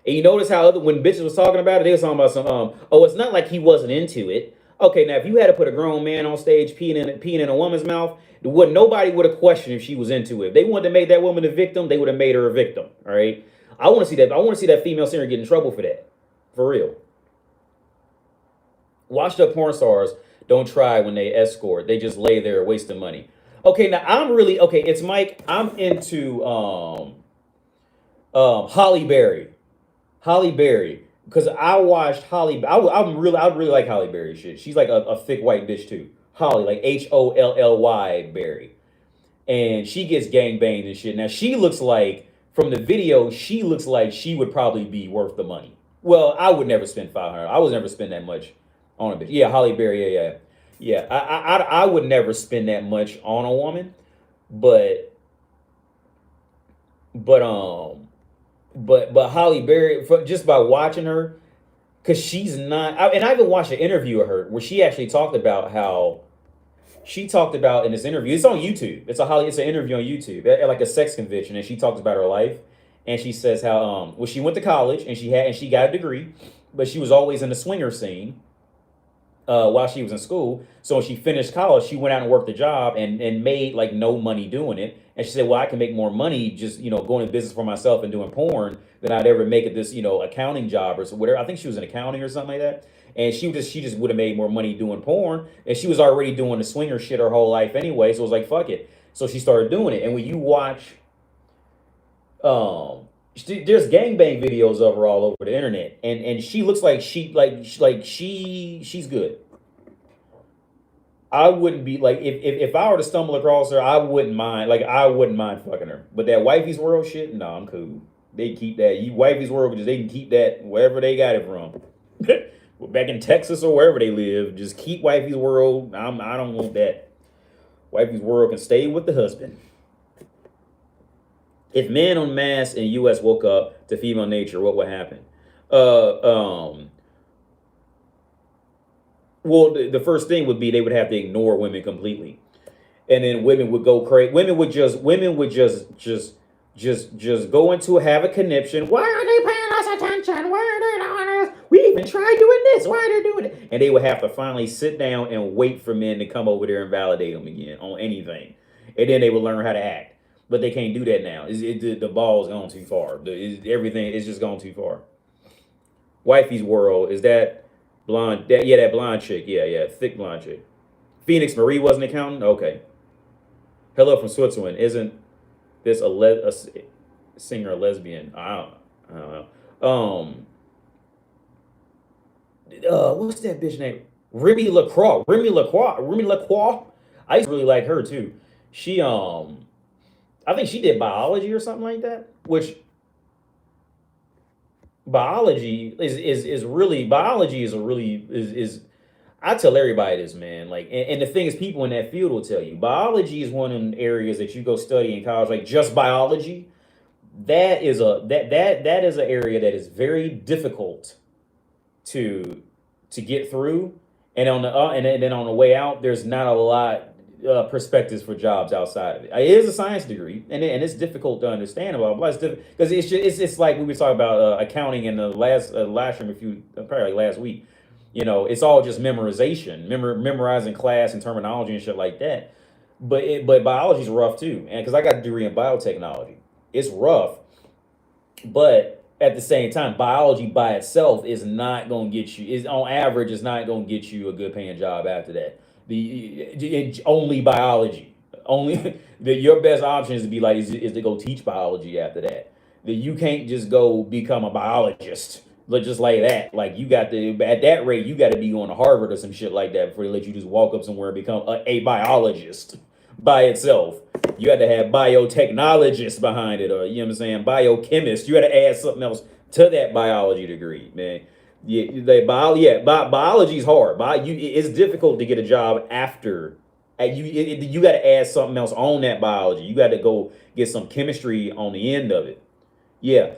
And you notice how when bitches was talking about it, they was talking about some it's not like he wasn't into it. Okay, now if you had to put a grown man on stage peeing in a woman's mouth, nobody would have questioned if she was into it. If they wanted to make that woman a victim, they would have made her a victim. All right. I want to see that. I want to see that female singer get in trouble for that. For real. Washed up porn stars don't try when they escort. They just lay there wasting money. Okay, now it's Mike. I'm into Holly Berry. Holly Berry, because I watched Holly. I really like Holly Berry shit. She's like a thick white bitch too. Holly, like Holly Berry, and she gets gangbanged and shit. Now she looks like from the video, she looks like she would probably be worth the money. Well, I would never spend $500. I would never spend that much on a bitch. Yeah, Holly Berry. Yeah. I would never spend that much on a woman, but Holly Berry, just by watching her, because she's not, and I even watched an interview of her where she actually talked about how, she talked about in this interview, it's on YouTube, it's an interview on YouTube, at like a sex convention, and she talks about her life, and she says how, she went to college, and she got a degree, but she was always in the swinger scene, while she was in school. So when she finished college, she went out and worked a job and made like no money doing it. And she said, well, I can make more money just, going into business for myself and doing porn than I'd ever make at this, accounting job or so whatever. I think she was in accounting or something like that. And she just would have made more money doing porn. And she was already doing the swinger shit her whole life anyway. So it was like, fuck it. So she started doing it. And when you watch, there's gangbang videos of her all over the internet, and she looks like she's good. I wouldn't be like if I were to stumble across her, I wouldn't mind. Like I wouldn't mind fucking her. But that wifey's world shit, no, I'm cool. They keep that. You wifey's world, they can keep that wherever they got it from. Back in Texas or wherever they live, just keep wifey's world. I don't want that. Wifey's world can stay with the husband. If men en masse in U.S. woke up to female nature, what would happen? Well, the first thing would be they would have to ignore women completely, and then women would go crazy. Women would just go into have a conniption. Why are they paying women, try doing this. Why are they doing it? And they would have to finally sit down and wait for men to come over there and validate them again on anything. And then they would learn how to act. But they can't do that now. The ball's gone too far. Everything is just gone too far. Wifey's World, is that blonde? That blonde chick. Yeah, thick blonde chick. Phoenix Marie wasn't accounting? Okay. Hello from Switzerland. Isn't this a singer, a lesbian? I don't know. What's that bitch name? Remy LaCroix. Remy LaCroix. I used to really like her too. She I think she did biology or something like that. Which biology is really I tell everybody this, man. Like, and the thing is, people in that field will tell you, biology is one of the areas that you go study in college, like just biology. That is an area that is very difficult to get through, and on the and then on the way out, there's not a lot perspectives for jobs outside of it. It is a science degree, and it's difficult to understand about. Blah, because it's like we were talking about accounting in the last stream probably like last week. You know, it's all just memorization, memorizing class and terminology and shit like that. But biology's rough too, and because I got a degree in biotechnology, it's rough. But at the same time, biology by itself is not going to get you. Is on average, it's not going to get you a good paying job after that. Only biology, only your best option is to be like is to go teach biology after that. That you can't just go become a biologist. Just like that. Like you got to at that rate, you got to be going to Harvard or some shit like that before they let you just walk up somewhere and become a biologist by itself. You had to have biotechnologists behind it, or you know what I'm saying, biochemist. You had to add something else to that biology degree, man. Biology is hard. It's difficult to get a job after. You got to add something else on that biology. You got to go get some chemistry on the end of it. Yeah.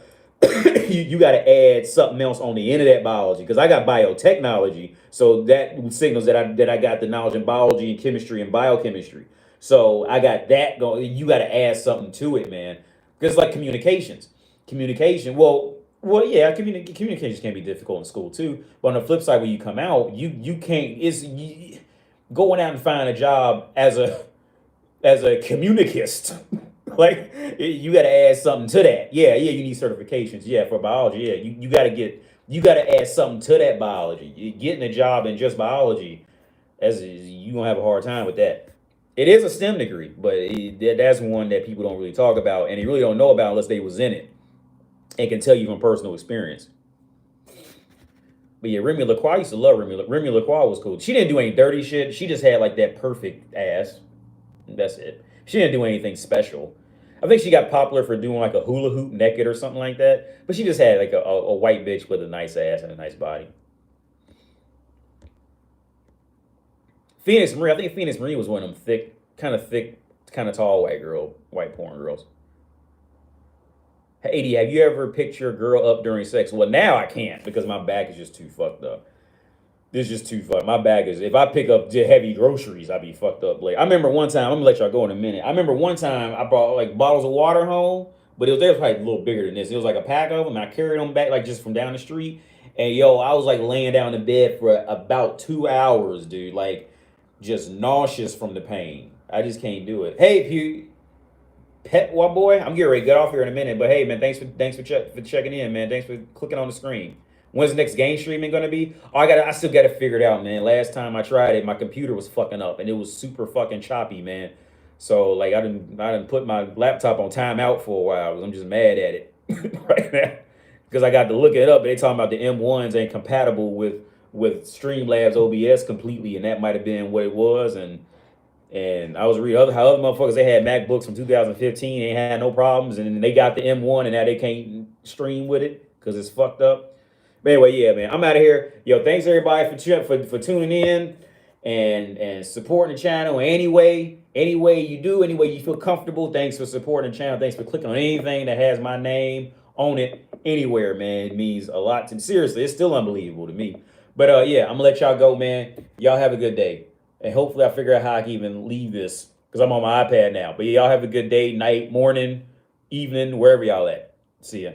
you got to add something else on the end of that biology, because I got biotechnology, so that signals that I got the knowledge in biology and chemistry and biochemistry. So I got that going. You got to add something to it, man. Because like communication. Yeah, communications can be difficult in school too. But on the flip side, when you come out, you can't. Going out and find a job as a communicist. Like you got to add something to that. Yeah, you need certifications. Yeah, for biology. Yeah, you got to add something to that biology. Getting a job in just biology, you gonna have a hard time with that. It is a STEM degree, but that's one that people don't really talk about, and they really don't know about unless they was in it and can tell you from personal experience. But yeah, Remy LaCroix, I used to love Remy. Remy LaCroix was cool. She didn't do any dirty shit. She just had like that perfect ass. That's it. She didn't do anything special. I think she got popular for doing like a hula hoop naked or something like that. But she just had like a white bitch with a nice ass and a nice body. Phoenix Marie, I think Phoenix Marie was one of them thick, kind of tall white porn girls. Hey, have you ever picked your girl up during sex? Well, now I can't because my back is just too fucked up. This is just too fucked. My bag is, if I pick up heavy groceries, I'd be fucked up late. I remember one time, I'm gonna let y'all go in a minute. I remember one time I brought like bottles of water home, but they was probably a little bigger than this. It was like a pack of them, and I carried them back like just from down the street. And yo, I was like laying down in bed for about 2 hours, dude. Like just nauseous from the pain. I just can't do it. Hey, Pet what boy? I'm getting ready to get off here in a minute, but hey man, thanks for checking in, man. Thanks for clicking on the screen. When's the next game streaming gonna be? Oh, I still gotta figure it out, man. Last time I tried it, my computer was fucking up and it was super fucking choppy, man. So like I didn't put my laptop on timeout for a while because I'm just mad at it right now. Because I got to look it up, and they talking about the M1s ain't compatible with Streamlabs OBS completely, and that might have been what it was. And I was reading how other motherfuckers, they had MacBooks from 2015, they had no problems, and they got the M1 and now they can't stream with it because it's fucked up. But anyway, yeah, man, I'm out of here. Yo, thanks everybody for tuning in and supporting the channel any way you feel comfortable. Thanks for supporting the channel. Thanks for clicking on anything that has my name on it anywhere, man. It means a lot to me. Seriously, it's still unbelievable to me. But yeah, I'm gonna let y'all go, man. Y'all have a good day. And hopefully I figure out how I can even leave this because I'm on my iPad now. But yeah, y'all have a good day, night, morning, evening, wherever y'all at. See ya.